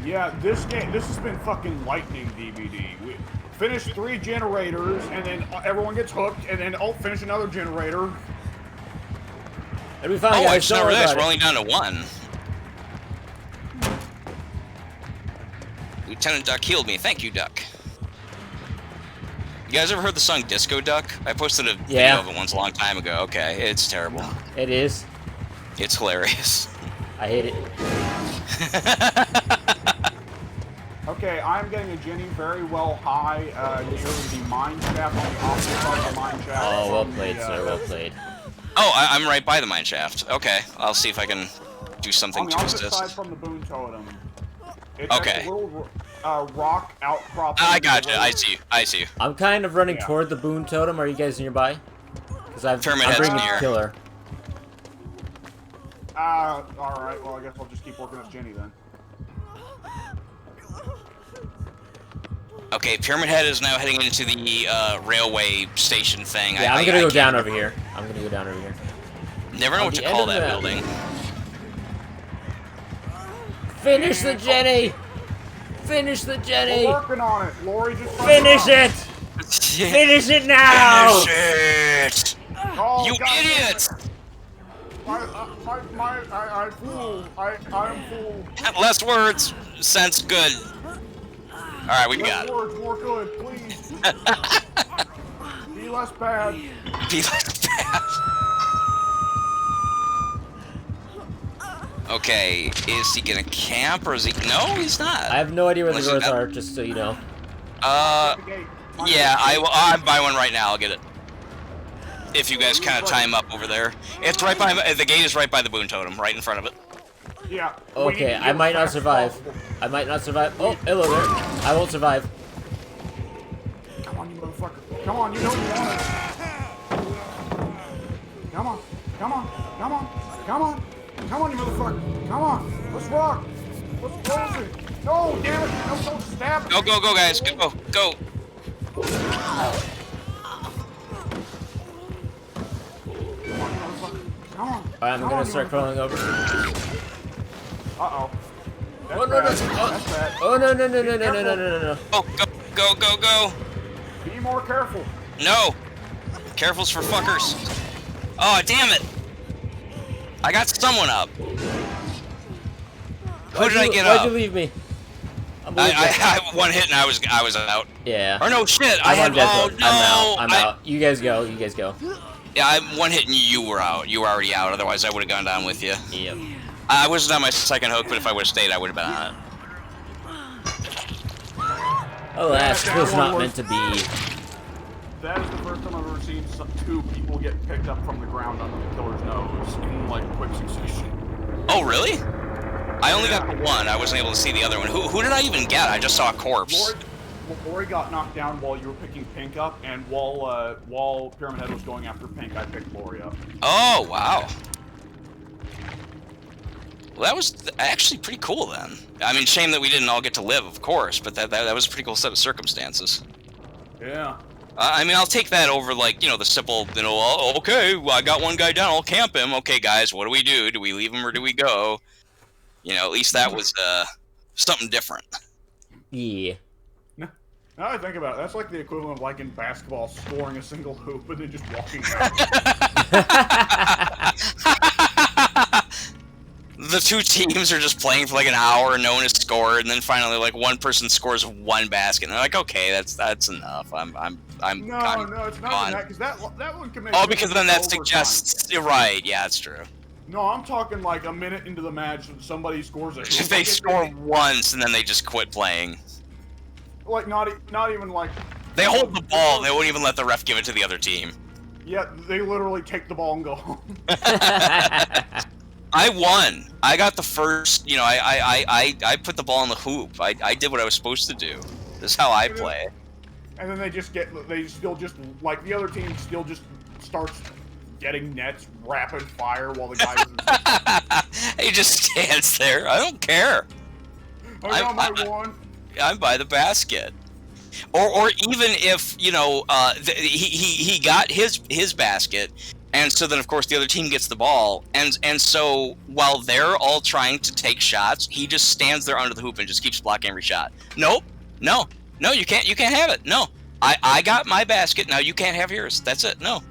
Yeah, this has been fucking lightning DVD. We finish 3 generators, and then everyone gets hooked, and then finish another generator. It'll be fine, I guys. just Don't never worry realized about we're it. only down to 1. Lieutenant Duck healed me. Thank you, Duck. You guys ever heard the song Disco Duck? I posted a video of it once a long time ago. Okay, it's terrible. It is. It's hilarious. I hate it. Okay, I'm getting a Jenny very well high near the mine shaft on the opposite side of the mine shaft. Oh, well played, sir. Well played. Oh, I'm right by the mine shaft. Okay, I'll see if I can do something to on the opposite assist. side from the boon totem. It's Okay. a little rock outcrop. I got you. I see you. I see you. I'm kind of running toward the boon totem. Are you guys nearby? Because I'm Pyramid bringing Head's near. killer. Alright, well, I guess I'll just keep working with Jenny then. Okay, Pyramid Head is now heading into the railway station thing. Yeah, I'm gonna go down over here. I'm gonna go down over here. Never know what to call that building. Finish the Jenny! Finish the Jenny! We're working on it. Lori just Finish it! Finish it now! Finish it! Oh, You God, idiot! I'm fool. I'm fool. Less words. Sense good. Alright, we got Less words, more good, please. Be less bad. it. Be less bad. Okay, is he gonna camp or is he... No, he's not. I have no idea where the Unless doors you- are, just so you know. Yeah, I'm by one right now. I'll get it. If you guys kind of time up over there. It's right by... The gate is right by the boon totem, right in front of it. Yeah. Okay, I might not survive. I might not survive. Oh, hello there. I won't survive. Come on, you motherfucker. Come on, you know you want it. Come on. Come on. Come on. Come on. Come on, you motherfucker. Come on. Let's rock. Let's close it. No, damn it. No, don't stab me. Go, go, go, guys. Go, go. Come on, motherfucker. Come on. Alright, I'm gonna start crawling over. Uh-oh. Oh no no! That's bad. Oh no no no no no no no no no! Oh, go. Be more careful. No. Careful's for fuckers. Oh, damn it. I got someone up. Who did I get up? Why'd you leave me? I one hit and I was out. Yeah. Or no shit. I had. Oh no. I'm out. You guys go. You guys go. Yeah, I one hit and you were out. You were already out. Otherwise, I would have gone down with you. Yep. I wasn't on my second hook, but if I would have stayed, I would have been on it. Alas, it was not meant to be. That is the first time I've ever seen two people get picked up from the ground under the killer's nose in like quick succession. Oh really? I only got the one. I wasn't able to see the other one. Who did I even get? I just saw a corpse. Lori got knocked down while you were picking Pink up, and while Pyramid Head was going after Pink, I picked Lori up. Oh wow. Well, that was actually pretty cool then. I mean, shame that we didn't all get to live, of course, but that was a pretty cool set of circumstances. Yeah. I mean, I'll take that over, like, you know, the simple, you know, oh, okay, well, I got one guy down, I'll camp him. Okay, guys, what do we do? Do we leave him or do we go? You know, at least that was something different. Yeah. Now I think about it, that's like the equivalent of, like, in basketball, scoring a single hoop and then just walking out. The two teams are just playing for like an hour and no one has scored, and then finally like one person scores one basket, and they're like, okay, that's enough. No, it's not even that, because that one can make. Oh, because then that suggests you're right. Yeah, it's true. No, I'm talking like a minute into the match, somebody scores a hoop. If they score once and then they just quit playing. Like not even like. They hold the ball. They won't even let the ref give it to the other team. Yeah, they literally take the ball and go home. I won. I got the first. You know, I put the ball in the hoop. I did what I was supposed to do. This is how I play. And then they still just like the other team still just starts getting nets rapid fire while the guy he just stands there. I don't care. I'm by the basket. Or even if, you know, he got his basket, and so then of course the other team gets the ball, and so while they're all trying to take shots, he just stands there under the hoop and just keeps blocking every shot. Nope, no, you can't have it. No, I got my basket, now you can't have yours. That's it. No.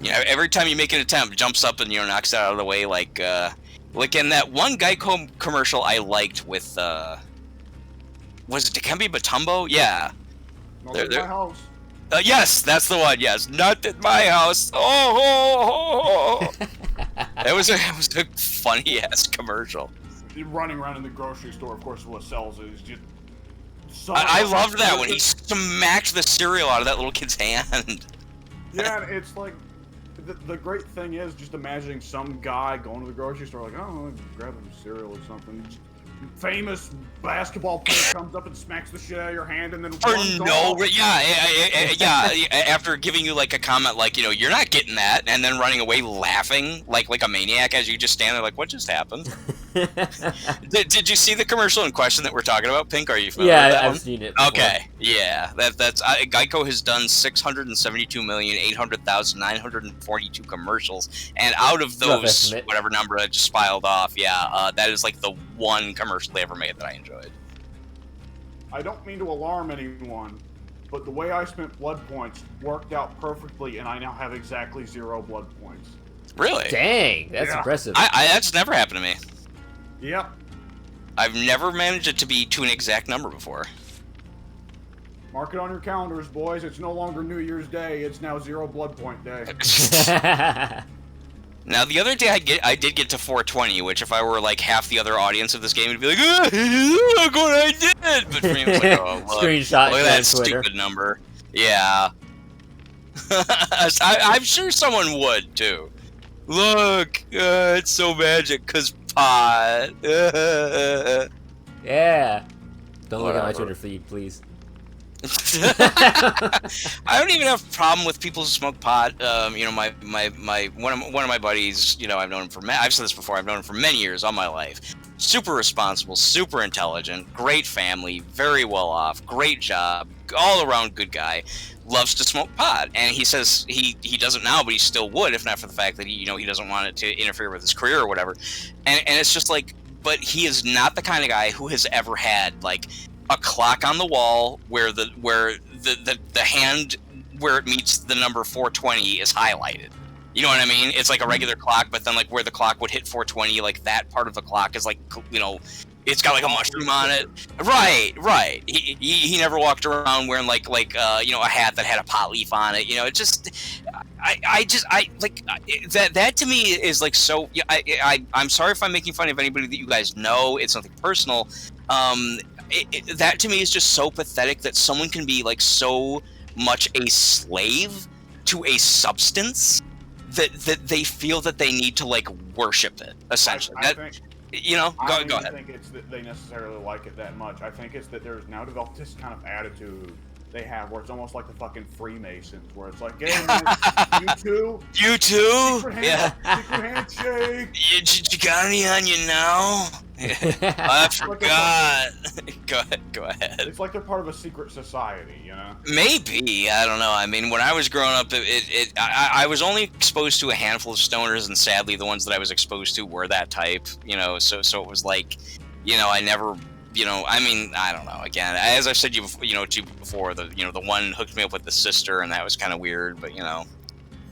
You know, every time you make an attempt, jumps up and, you know, knocks it out of the way, like in that one Geico commercial I liked with was it Dikembe Mutombo? Yeah. Not at my house. Yes, that's the one. Yes, not at my house. Oh. It was a funny ass commercial. Running around in the grocery store, of course, what sells is just. I loved that when he smacked the cereal out of that little kid's hand. Yeah, and it's like the great thing is just imagining some guy going to the grocery store like, oh, grab a cereal or something. Famous basketball player comes up and smacks the shit out of your hand and then after giving you like a comment like, you know, you're not getting that, and then running away laughing like a maniac as you just stand there like, what just happened? Did you see the commercial in question that we're talking about, Pink? Are you familiar with that I've one? seen it before. Okay, yeah, that's Geico has done 672,800,942 commercials, and out of those, whatever number I just filed off, that is like the one commercial they ever made that I enjoyed. I don't mean to alarm anyone, but the way I spent blood points worked out perfectly, and I now have exactly 0 blood points. Really? Dang, that's impressive. That's never happened to me. Yep. I've never managed it to be to an exact number before. Mark it on your calendars, boys. It's no longer New Year's Day. It's now 0 blood point day. Now, the other day I did get to 420, which if I were like half the other audience of this game, would be like, look what I did! But for me, it was like, oh, look, Screenshot look at that Twitter. stupid number. Yeah. I'm sure someone would, too. Look, it's so magic, because pot. Yeah. Don't look at my Twitter feed, please. I don't even have a problem with people who smoke pot. You know, one of my buddies, you know, I've known him for I've said this before, I've known him for many years, all my life. Super responsible, super intelligent, great family, very well off, great job, all around good guy. Loves to smoke pot, and he says he doesn't now, but he still would if not for the fact that he doesn't want it to interfere with his career or whatever. And it's just like, but he is not the kind of guy who has ever had like a clock on the wall where the hand where it meets the number 420 is highlighted. You know what I mean? It's like a regular clock, but then like where the clock would hit 420, like that part of the clock is like, you know, it's got like a mushroom on it. Right. He never walked around wearing like you know, a hat that had a pot leaf on it. You know, it just I like that to me is like so. I'm sorry if I'm making fun of anybody that you guys know. It's nothing personal. That to me is just so pathetic that someone can be like so much a slave to a substance that they feel that they need to like worship it, essentially. I think, you know, go ahead. I don't think it's that they necessarily like it that much. I think it's that there's now developed this kind of attitude they have where it's almost like the fucking Freemasons, where it's like, hey, man, you too? Secret handshake. You got any on you now? I forgot. Go ahead. It's like they're part of a secret society, you know? Maybe. I don't know. I mean, when I was growing up, I was only exposed to a handful of stoners, and sadly, the ones that I was exposed to were that type. You know, so it was like, you know, I never. You know, I mean, I don't know. Again, as I've said to you before, the one hooked me up with the sister, and that was kind of weird. But you know,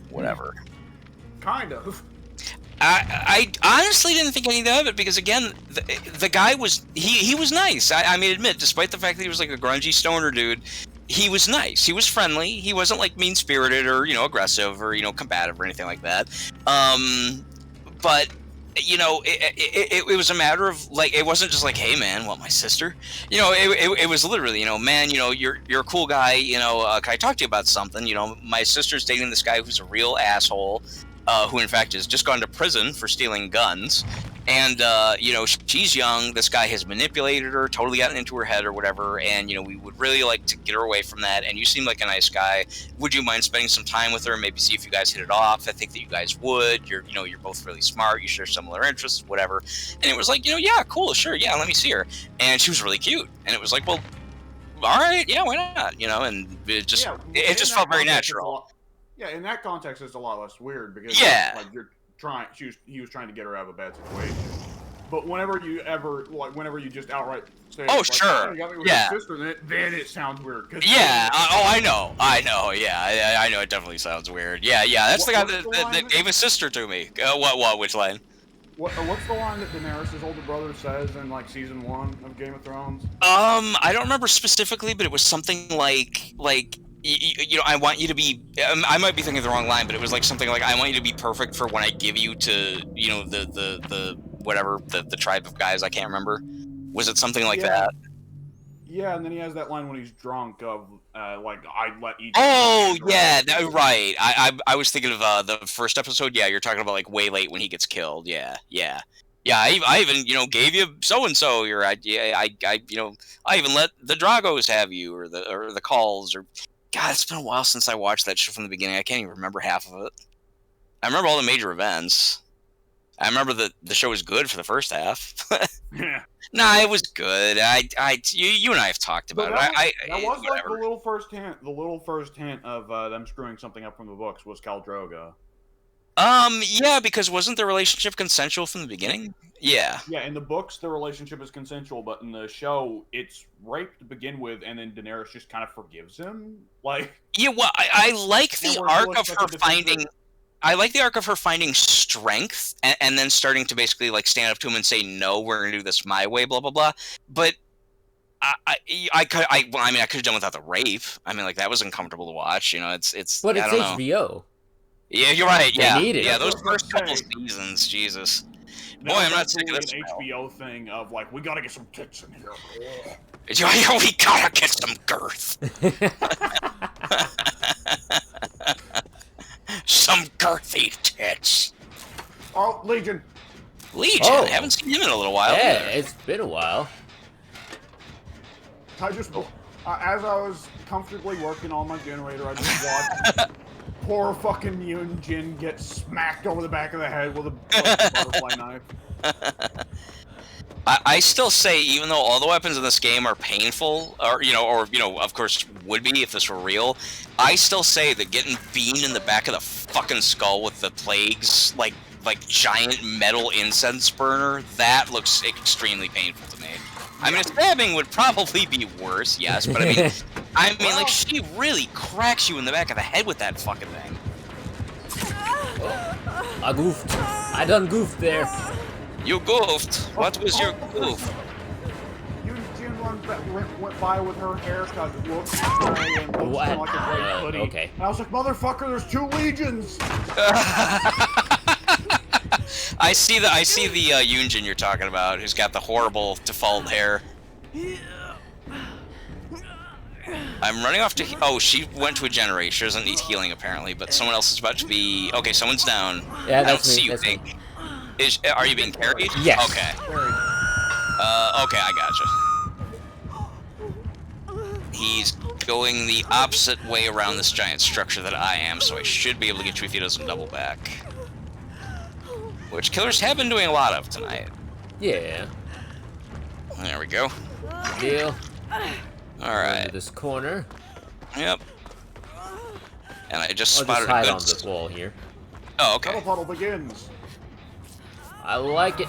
whatever. Kind of. I honestly didn't think anything of it because again, the guy was he was nice. I mean, admit, despite the fact that he was like a grungy stoner dude, he was nice. He was friendly. He wasn't like mean spirited or aggressive or combative or anything like that. But. You know, it was a matter of like, it wasn't just like, hey man, what, my sister? You know, it was literally, man, you're a cool guy. Can I talk to you about something? My sister's dating this guy who's a real asshole, who in fact has just gone to prison for stealing guns. And, she's young. This guy has manipulated her, totally gotten into her head or whatever. And, we would really like to get her away from that. And you seem like a nice guy. Would you mind spending some time with her? Maybe see if you guys hit it off. I think that you guys would. You're both really smart. You share similar interests, whatever. And it was like, yeah, cool, sure. Yeah, let me see her. And she was really cute. And it was like, well, all right. Yeah, why not? And it just, it just felt very natural. Yeah, in that context, it's a lot less weird because like he was trying to get her out of a bad situation. But whenever you just outright say, oh, like, sure, you got me with your sister, then it sounds weird. Yeah, I know. Yeah, I know. It definitely sounds weird. Yeah, that's the guy that gave his sister to me. Which line? What's the line that Daenerys' older brother says in like season 1 of Game of Thrones? I don't remember specifically, but it was something like. I want you to be. I might be thinking the wrong line, but it was like something like, "I want you to be perfect for when I give you to, the whatever the tribe of guys." I can't remember. Was it something like that? Yeah, and then he has that line when he's drunk of like, "I let each." Oh yeah, right. I was thinking of the first episode. Yeah, you're talking about like way late when he gets killed. Yeah. I even gave you so and so your idea. I even let the Dragos have you or the calls or. God, it's been a while since I watched that show from the beginning. I can't even remember half of it. I remember all the major events. I remember that the show was good for the first half. Yeah. Nah, it was good. You and I have talked about it. That was like the little first hint. The little first hint of them screwing something up from the books was Khal Drogo. Yeah, because wasn't the relationship consensual from the beginning? Yeah. Yeah, in the books, the relationship is consensual, but in the show, it's rape to begin with, and then Daenerys just kind of forgives him. Like, yeah, well, I like the arc of her finding. I like the arc of her finding strength and then starting to basically like stand up to him and say, "No, we're gonna do this my way," blah blah blah. But I could have done without the rape. I mean, like that was uncomfortable to watch. It's. But it's HBO. Know. Yeah, you're right. Yeah, need it. Yeah, those first couple seasons, Jesus. Boy, I'm not sick of this. An HBO thing of like, we gotta get some tits in here. We gotta get some girth. Some girthy tits. Oh, Legion. Oh. Haven't seen him in a little while. Yeah, it's been a while. I just, as I was comfortably working on my generator, I just watched poor fucking Yoon Jin get smacked over the back of the head with a butterfly knife. I still say, even though all the weapons in this game are painful, or of course would be if this were real, I still say that getting beamed in the back of the fucking skull with the plagues, like like giant metal incense burner, that looks extremely painful to me. I mean, a stabbing would probably be worse, yes, but I mean, like, she really cracks you in the back of the head with that fucking thing. I goofed. I done goofed there. You goofed. What was your goof? Jin went by with her haircut that looked gray and looked What? like a gray hoodie. Okay. And I was like, motherfucker, there's 2 legions. I see the Yunjin you're talking about, who's got the horrible default hair. I'm running off to. Oh, she went to a generator. She doesn't need healing apparently, but someone else is about to be. Okay, someone's down. Yeah, I don't that's see me. you, That's me. Pink. Are you being carried? Yes. Okay. Okay, I gotcha. He's going the opposite way around this giant structure that I am, so I should be able to get you if he doesn't double back. Which killers have been doing a lot of tonight. Yeah. There we go. Good deal. Alright. Into this corner. Yep. And I just I'll spotted just hide a on good... this wall here. Oh, okay. Battle puddle begins. I like it.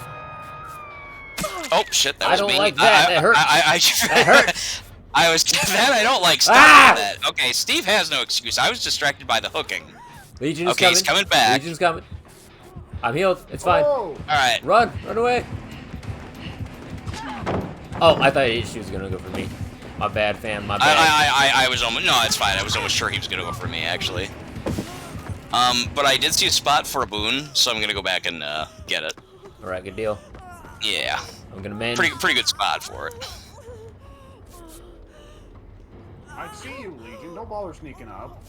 Oh, shit, that was I don't me. like that. That hurt. That hurt. I was... That I don't like. Stop that. Okay, Steve has no excuse. I was distracted by the hooking. Legion's Okay, coming. he's coming back. Legion's coming. I'm healed. It's fine. Oh. Alright. Run away. Oh, I thought she was gonna go for me. My bad, fam. My bad. I was almost... No, it's fine. I was almost sure he was gonna go for me, actually. But I did see a spot for a boon, so I'm gonna go back and, get it. Alright, good deal. Yeah. I'm gonna mend. Pretty good spot for it. I see you, Legion. Don't bother sneaking up.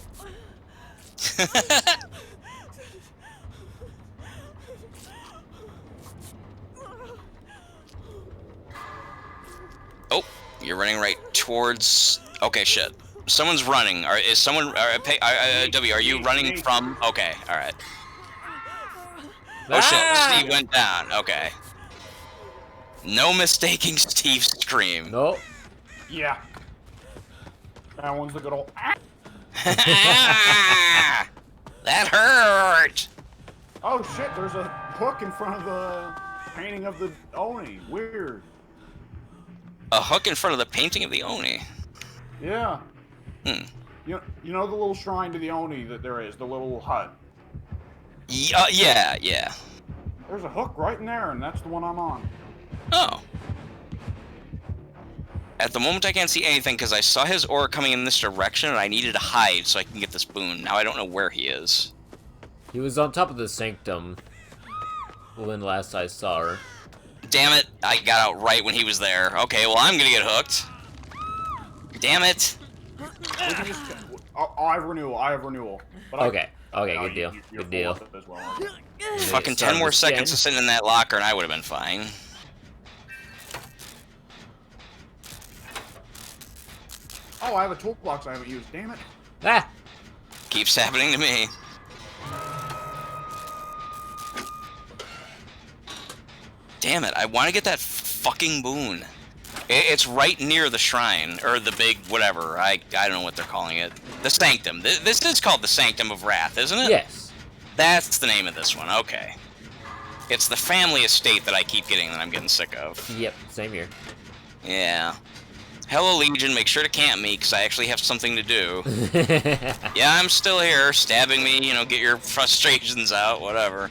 Oh, you're running right towards... Okay, shit. Someone's running. Is someone... W, are you running from... Okay, alright. Oh shit, Steve went down. Okay. No mistaking Steve's scream. Nope. Yeah. That one's the good old... That hurt! Oh shit, there's a hook in front of the painting of the Oni. Weird. A hook in front of the painting of the Oni. Yeah. Hmm. You know the little shrine to the Oni that there is, the little hut? Yeah. There's a hook right in there, and that's the one I'm on. Oh. At the moment I can't see anything because I saw his aura coming in this direction and I needed to hide so I can get this boon. Now I don't know where he is. He was on top of the sanctum when last I saw her. Damn it, I got out right when he was there. Okay, well I'm gonna get hooked. Damn it. We can just... I have renewal. But Okay, good deal. You're Good deal. full of it as well. Fucking Start 10 more this seconds again. to sit in that locker and I would have been fine. Oh, I have a toolbox I haven't used. Damn it. Ah! Keeps happening to me. Damn it, I want to get that fucking boon. It's right near the shrine, or the big whatever. I don't know what they're calling it. The Sanctum. This is called the Sanctum of Wrath, isn't it? Yes. That's the name of this one, okay. It's the family estate that I keep getting that I'm getting sick of. Yep, same here. Yeah. Hello, Legion, make sure to camp me, because I actually have something to do. Yeah, I'm still here, stabbing me, you know, get your frustrations out, whatever.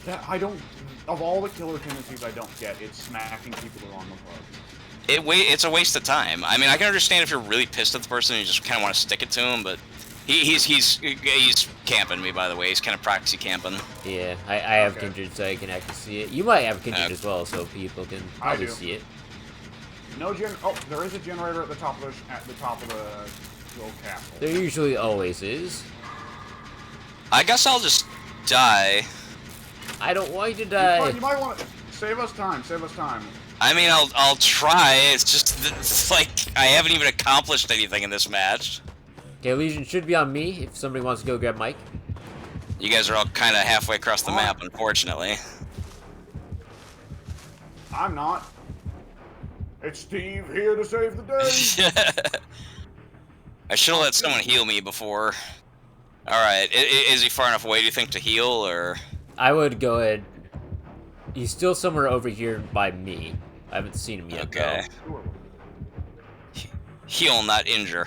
That, I don't... Of all the killer tendencies I don't get, it's smacking people along the butt. It's a waste of time. I mean, I can understand if you're really pissed at the person and you just kind of want to stick it to him, but he's camping me, by the way. He's kind of proxy camping. Yeah, I have Okay. Kindred, so I can actually see it. You might have Kindred as well, so people can I probably do. see it. No Oh, there is a generator at the top of the little castle. There usually always is. I guess I'll just die. I don't want you to die. You might want to save us time. Save us time. I mean, I'll try. It's just it's like I haven't even accomplished anything in this match. Okay, Legion should be on me if somebody wants to go grab Mike. You guys are all kind of halfway across the map, unfortunately. I'm not. It's Steve here to save the day. I should have let someone heal me before. Alright, is he far enough away, do you think, to heal, or...? I would go ahead. He's still somewhere over here by me. I haven't seen him yet. Okay. Sure. Heal, not injure.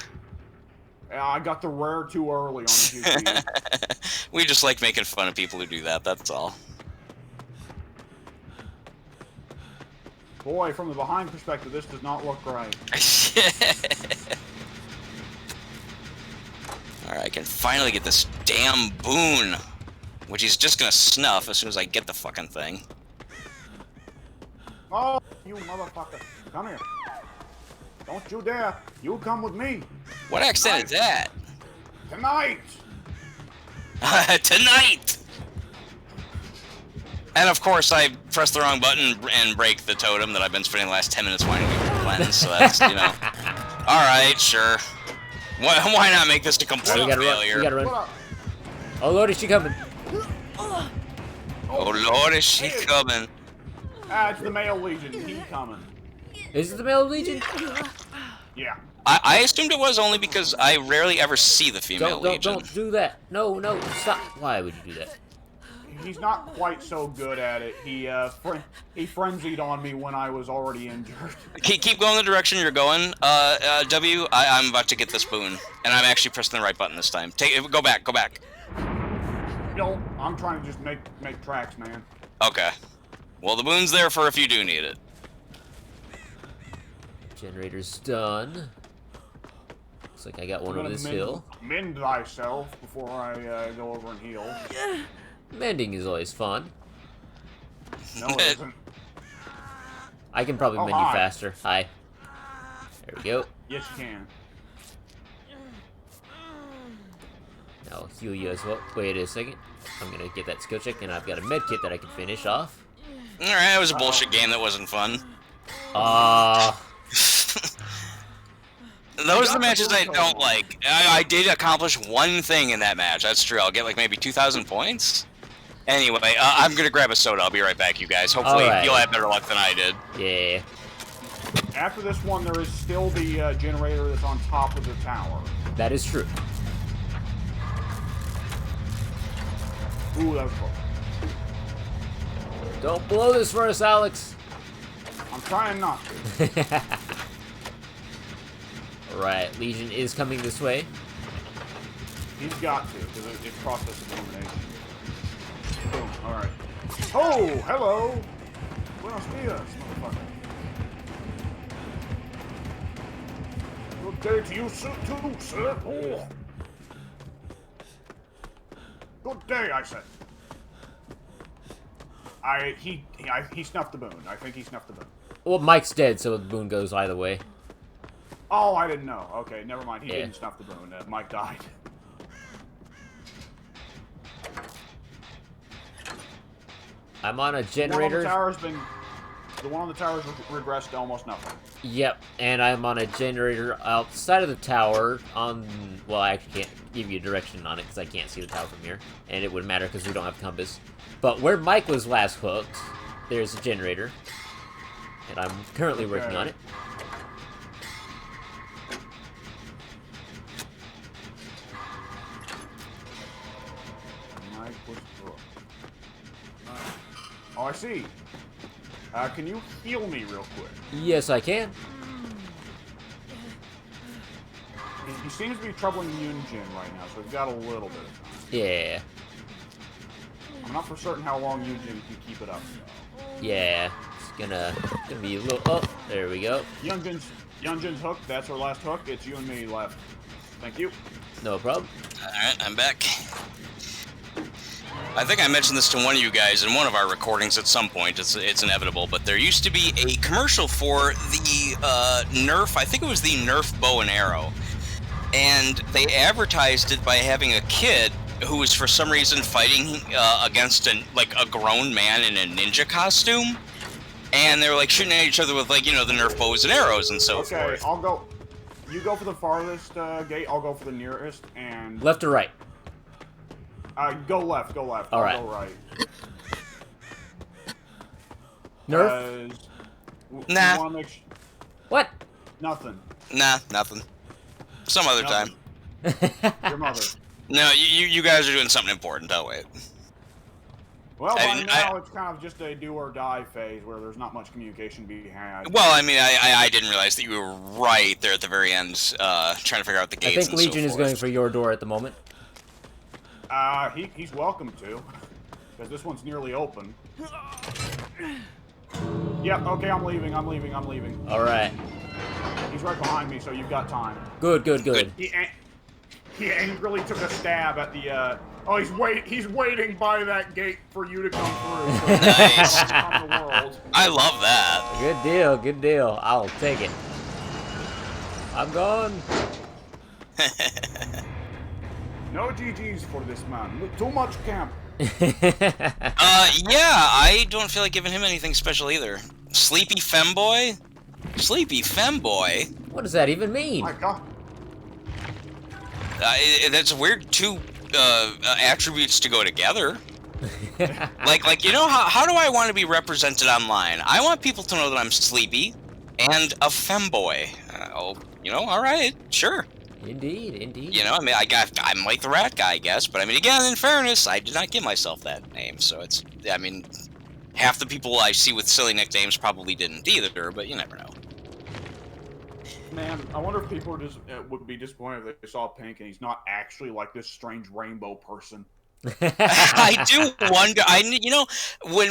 Yeah, I got the rare too early on the GPU. We just like making fun of people who do that, that's all. Boy, from the behind perspective, this does not look right. Alright, I can finally get this damn boon. Which he's just gonna snuff as soon as I get the fucking thing. Oh, you motherfucker. Come here. Don't you dare. You come with me. What accent is that? Tonight. Tonight! And of course, I press the wrong button and break the totem that I've been spending the last 10 minutes finding to cleanse, so that's, you know. Alright, sure. Why not make this a complete failure? We gotta run. Oh lord, is she coming? Oh lord, is she coming? Ah, it's the male legion. He coming. Is it the male legion? Yeah. I assumed it was only because I rarely ever see the female legion. Don't do that. No, stop. Why would you do that? He's not quite so good at it. He frenzied on me when I was already injured. Keep going the direction you're going. W, I'm about to get this boon, and I'm actually pressing the right button this time. Go back. No, I'm trying to just make tracks, man. Okay. Well, the boon's there for if you do need it. Generator's done. Looks like I got one over this hill. Mend thyself before I go over and heal. Mending is always fun. No, it isn't. I can probably mend you faster. Hi. There we go. Yes, you can. I'll heal you as well. Wait a second. I'm gonna get that skill check, and I've got a med kit that I can finish off. Alright, it was a bullshit game that wasn't fun. Those are the matches I don't like. I did accomplish one thing in that match. That's true. I'll get like maybe 2,000 points. Anyway, I'm gonna grab a soda. I'll be right back, you guys. Hopefully you'll have better luck than I did. Yeah. After this one, there is still the generator that's on top of the tower. That is true. Ooh, that was close. Don't blow this for us, Alex. I'm trying not to. Alright, Legion is coming this way. He's got to, because it's process of elimination. Boom, alright. Oh, hello! Buenos dias, motherfucker. Good day to you, too, sir. Oh. Good day, I said. He snuffed the boon. I think he snuffed the boon. Well, Mike's dead, so the boon goes either way. Oh, I didn't know. Okay, never mind. He didn't snuff the boon. Mike died. I'm on a generator. The one on the tower's regressed to almost nothing. Yep, and I'm on a generator outside of the tower on... Well, I actually can't give you a direction on it because I can't see the tower from here. And it wouldn't matter because we don't have compass. But where Mike was last hooked, there's a generator. And I'm currently working on it. Mike was hooked. Oh, I see. Can you heal me real quick? Yes, I can. He seems to be troubling Yunjin right now, so we've got a little bit of time. Yeah. I'm not for certain how long Yunjin can keep it up. Yeah. It's gonna be a little... Oh, there we go. Yunjin's hooked. That's our last hook. It's you and me left. Thank you. No problem. Alright, I'm back. I think I mentioned this to one of you guys in one of our recordings at some point. It's inevitable, but there used to be a commercial for the Nerf, I think it was the Nerf bow and arrow. And they advertised it by having a kid who was for some reason fighting against a grown man in a ninja costume. And they were like shooting at each other with the Nerf bows and arrows and so forth. Okay, I'll go. You go for the farthest gate, I'll go for the nearest, and... Left or right? Go left. All right. I'll go right. Nerf? Nah. You wanna make What? Nothing. Nah, nothing. Some other time. Your mother. No, you guys are doing something important. I'll wait. Well, by now it's kind of just a do or die phase where there's not much communication to be had. Well, I mean, I didn't realize that you were right there at the very end, trying to figure out the gates. I think Legion is going for your door at the moment. He's welcome to, because this one's nearly open. Yep. Okay, I'm leaving. All right. He's right behind me, so you've got time. Good. He angrily took a stab at the. Oh, he's waiting by that gate for you to come through. So Nice. on the world. I love that. Good deal. I'll take it. I'm gone. No GGs for this man. Too much camp. Yeah, I don't feel like giving him anything special either. Sleepy femboy? Sleepy femboy? What does that even mean? My God. That's weird. Two attributes to go together. like you know, how do I want to be represented online? I want people to know that I'm sleepy and a femboy. All right, sure. Indeed. You know, I mean, I'm like the rat guy, I guess, but I mean, again, in fairness, I did not give myself that name, so I mean, half the people I see with silly nicknames probably didn't either, but you never know. Man, I wonder if people would be disappointed if they saw Pink and he's not actually like this strange rainbow person. I do wonder.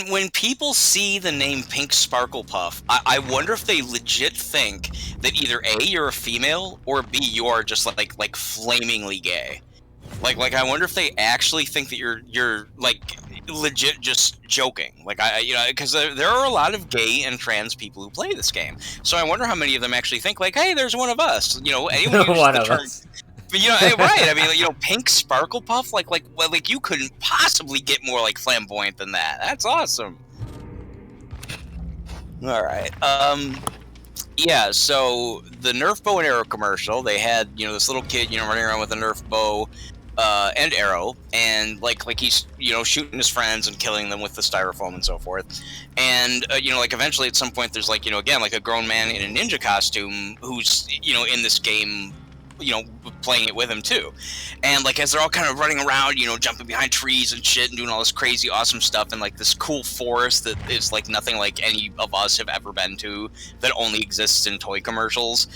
When people see the name PinkSparklePuff, I wonder if they legit think that either A, you're a female, or B, you are just like flamingly gay. Like I wonder if they actually think that you're like legit just joking. Like because there are a lot of gay and trans people who play this game. So I wonder how many of them actually think like, hey, there's one of us. You know, anyone who uses the term. But, right? I mean, PinkSparklePuff, like you couldn't possibly get more like flamboyant than that. That's awesome. All right. Yeah. So the Nerf bow and arrow commercial, they had this little kid running around with a Nerf bow and arrow, and like he's shooting his friends and killing them with the styrofoam and so forth. And like eventually at some point there's again like a grown man in a ninja costume who's in this game. Playing it with him too, and like as they're all kind of running around, jumping behind trees and shit, and doing all this crazy awesome stuff in like this cool forest that is like nothing like any of us have ever been to, that only exists in toy commercials.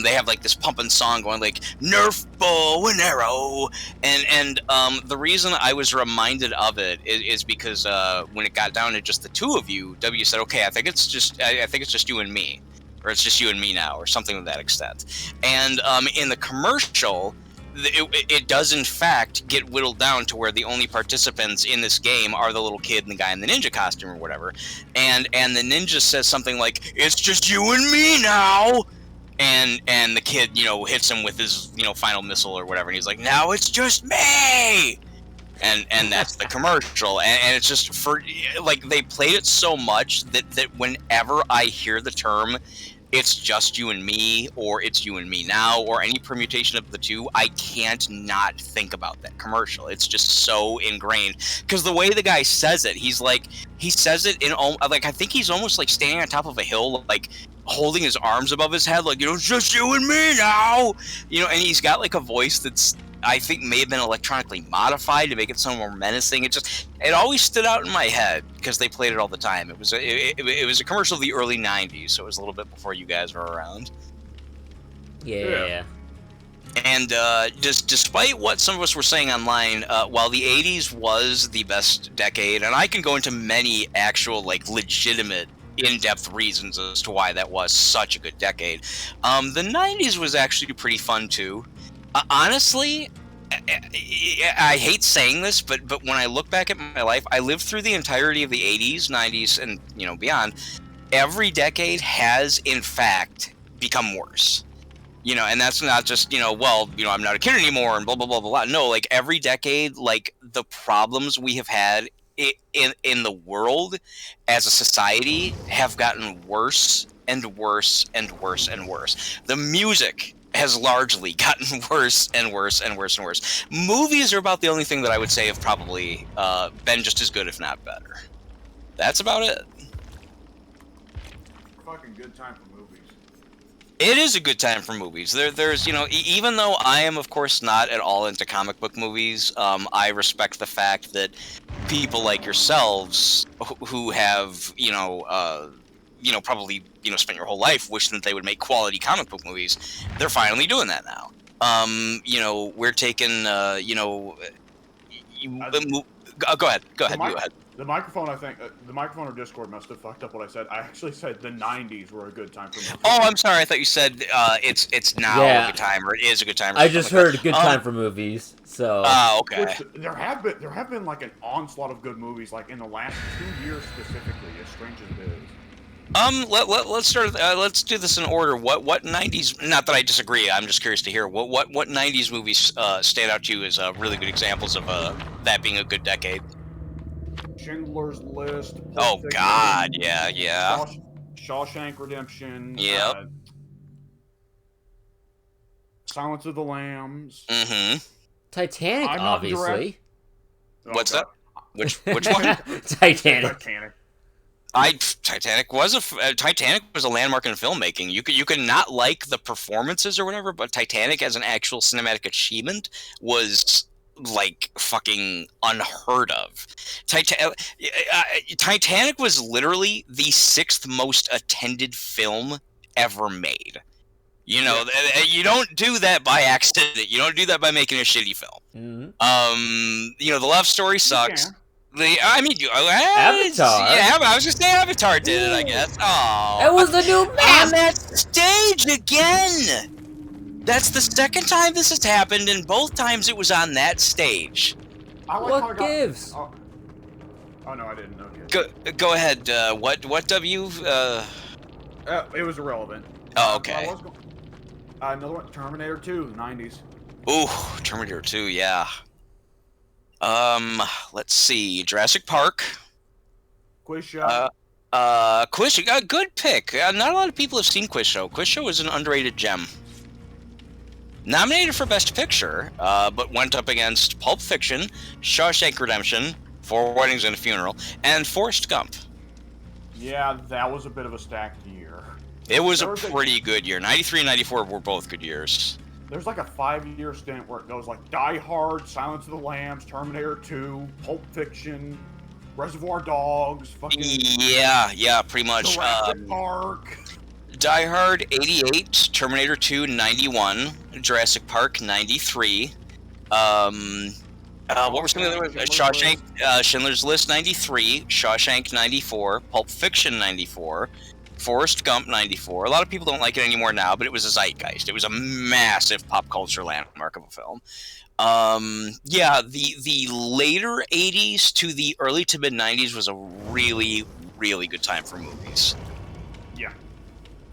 They have like this pumping song going like Nerf bow and arrow, and the reason I was reminded of it is because when it got down to just the two of you, W said, okay, I think it's just you and me. Or it's just you and me now, or something to that extent. And in the commercial, it does in fact get whittled down to where the only participants in this game are the little kid and the guy in the ninja costume or whatever. And the ninja says something like, "It's just you and me now." And the kid, hits him with his, final missile or whatever, and he's like, "Now it's just me." And that's the commercial, and it's just for like they played it so much that whenever I hear the term "it's just you and me" or "it's you and me now" or any permutation of the two, I can't not think about that commercial. It's just so ingrained because the way the guy says it, he says it in like I think he's almost like standing on top of a hill, like holding his arms above his head, like "it's just you and me now," and he's got like a voice that's I think may have been electronically modified to make it sound more menacing. It always stood out in my head because they played it all the time. It was a commercial of the early '90s, so it was a little bit before you guys were around. Yeah. And just despite what some of us were saying online, while the '80s was the best decade, and I can go into many actual like legitimate in-depth reasons as to why that was such a good decade, the '90s was actually pretty fun too. Honestly, I hate saying this, but when I look back at my life, I lived through the entirety of the 80s, 90s, and beyond. Every decade has, in fact, become worse. And that's not just, I'm not a kid anymore and blah, blah, blah, blah, blah. No, like every decade, like the problems we have had in the world as a society have gotten worse and worse and worse and worse. The music has largely gotten worse and worse and worse and worse. Movies are about the only thing that I would say have probably been just as good, if not better. That's about it. Fucking good time for movies. It is a good time for movies. There's, even though I am, of course, not at all into comic book movies, I respect the fact that people like yourselves who have, probably, spent your whole life wishing that they would make quality comic book movies. They're finally doing that now. We're taking, go ahead. Go ahead. The microphone, I think, the microphone or Discord must have fucked up what I said. I actually said the 90s were a good time for movies. Oh, I'm sorry. I thought you said it's now a good time, or it is a good time. I just heard good time for movies. So. Oh, okay. Which, there have been like an onslaught of good movies, like in the last 2 years specifically. As strange as it is. Let's start. Let's do this in order. What 90s? Not that I disagree. I'm just curious to hear what 90s movies stand out to you as really good examples of that being a good decade. Schindler's List. Oh God, yeah. Shawshank Redemption. Yep. Silence of the Lambs. Mm-hmm. Titanic, obviously. What's that? Which one? Titanic. Titanic was a landmark in filmmaking. You could not like the performances or whatever, but Titanic as an actual cinematic achievement was like fucking unheard of. Titanic was literally the 6th most attended film ever made. You don't do that by accident. You don't do that by making a shitty film. Mm-hmm. The love story sucks. Avatar. Yeah, I was just saying Avatar did it, I guess. Oh, it was the new map on that stage again. That's the second time this has happened, and both times it was on that stage. What gives? Oh no, I didn't. Okay. Go ahead. What W? It was irrelevant. Oh, okay. Another one, Terminator 2, 90s. Ooh, Terminator 2, yeah. Let's see, Jurassic Park. Quiz Show. Quiz Show, good pick. Not a lot of people have seen Quiz Show. Quiz Show is an underrated gem. Nominated for Best Picture, but went up against Pulp Fiction, Shawshank Redemption, Four Weddings and a Funeral, and Forrest Gump. Yeah, that was a bit of a stacked year. It was a pretty good year. 93 and 94 were both good years. There's like a 5-year stint where it goes like Die Hard, Silence of the Lambs, Terminator 2, Pulp Fiction, Reservoir Dogs, fucking... Yeah, pretty much. Jurassic Park. Die Hard, 88, Terminator 2, 91, Jurassic Park, 93, what were some of the other ones? Shawshank, Schindler's List, 93, Shawshank, 94, Pulp Fiction, 94, Forrest Gump, 94. A lot of people don't like it anymore now, but it was a zeitgeist. It was a massive pop culture landmark of a film. The later 80s to the early to mid 90s was a really, really good time for movies. Yeah.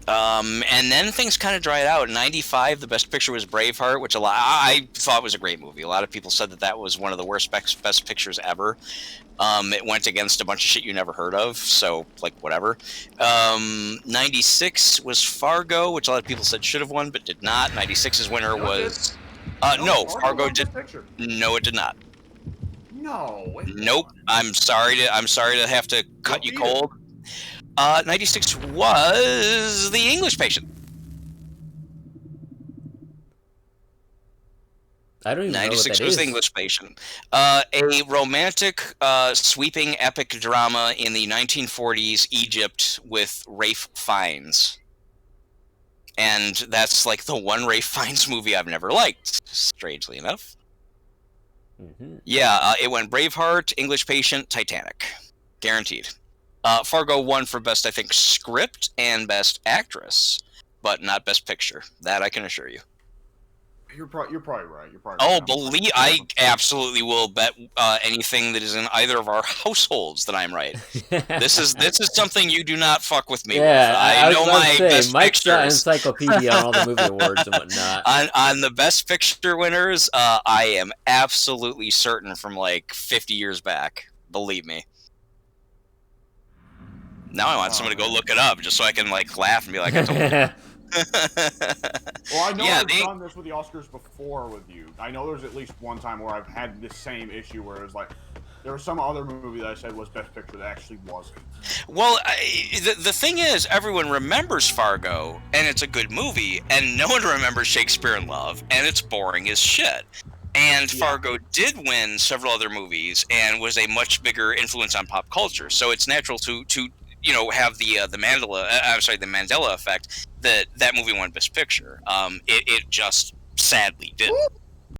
And then things kind of dried out. In 95, the best picture was Braveheart, which I thought was a great movie. A lot of people said that was one of the worst best pictures ever. It went against a bunch of shit you never heard of, so, like, whatever. 96 was Fargo, which a lot of people said should have won, but did not. 96's winner was... No, Fargo did... No, it did not. No. Nope. I'm sorry to have to cut you cold. 96 was The English Patient. I don't even know what that is. 96 was The English Patient. A romantic, sweeping epic drama in the 1940s Egypt with Ralph Fiennes. And that's like the one Ralph Fiennes movie I've never liked, strangely enough. Mm-hmm. Yeah, it went Braveheart, English Patient, Titanic. Guaranteed. Fargo won for Best, I think, Script and Best Actress, but not Best Picture. That I can assure you. You're probably right. I absolutely will bet anything that is in either of our households that I'm right. This is something you do not fuck with me with. I know my best Mike's got pictures. encyclopedia on all the movie awards and whatnot. On the Best Picture winners, I am absolutely certain from like 50 years back. Believe me. Now I want someone to go look it up just so I can like laugh and be like, I told you. Well, I know I've done this with the Oscars before with you. I know there's at least one time where I've had this same issue where it was like, there was some other movie that I said was Best Picture that actually wasn't. Well, the thing is, everyone remembers Fargo, and it's a good movie, and no one remembers Shakespeare in Love, and it's boring as shit. And Yeah. Fargo did win several other movies and was a much bigger influence on pop culture. So it's natural to have the Mandela effect that movie won Best Picture. It just sadly didn't.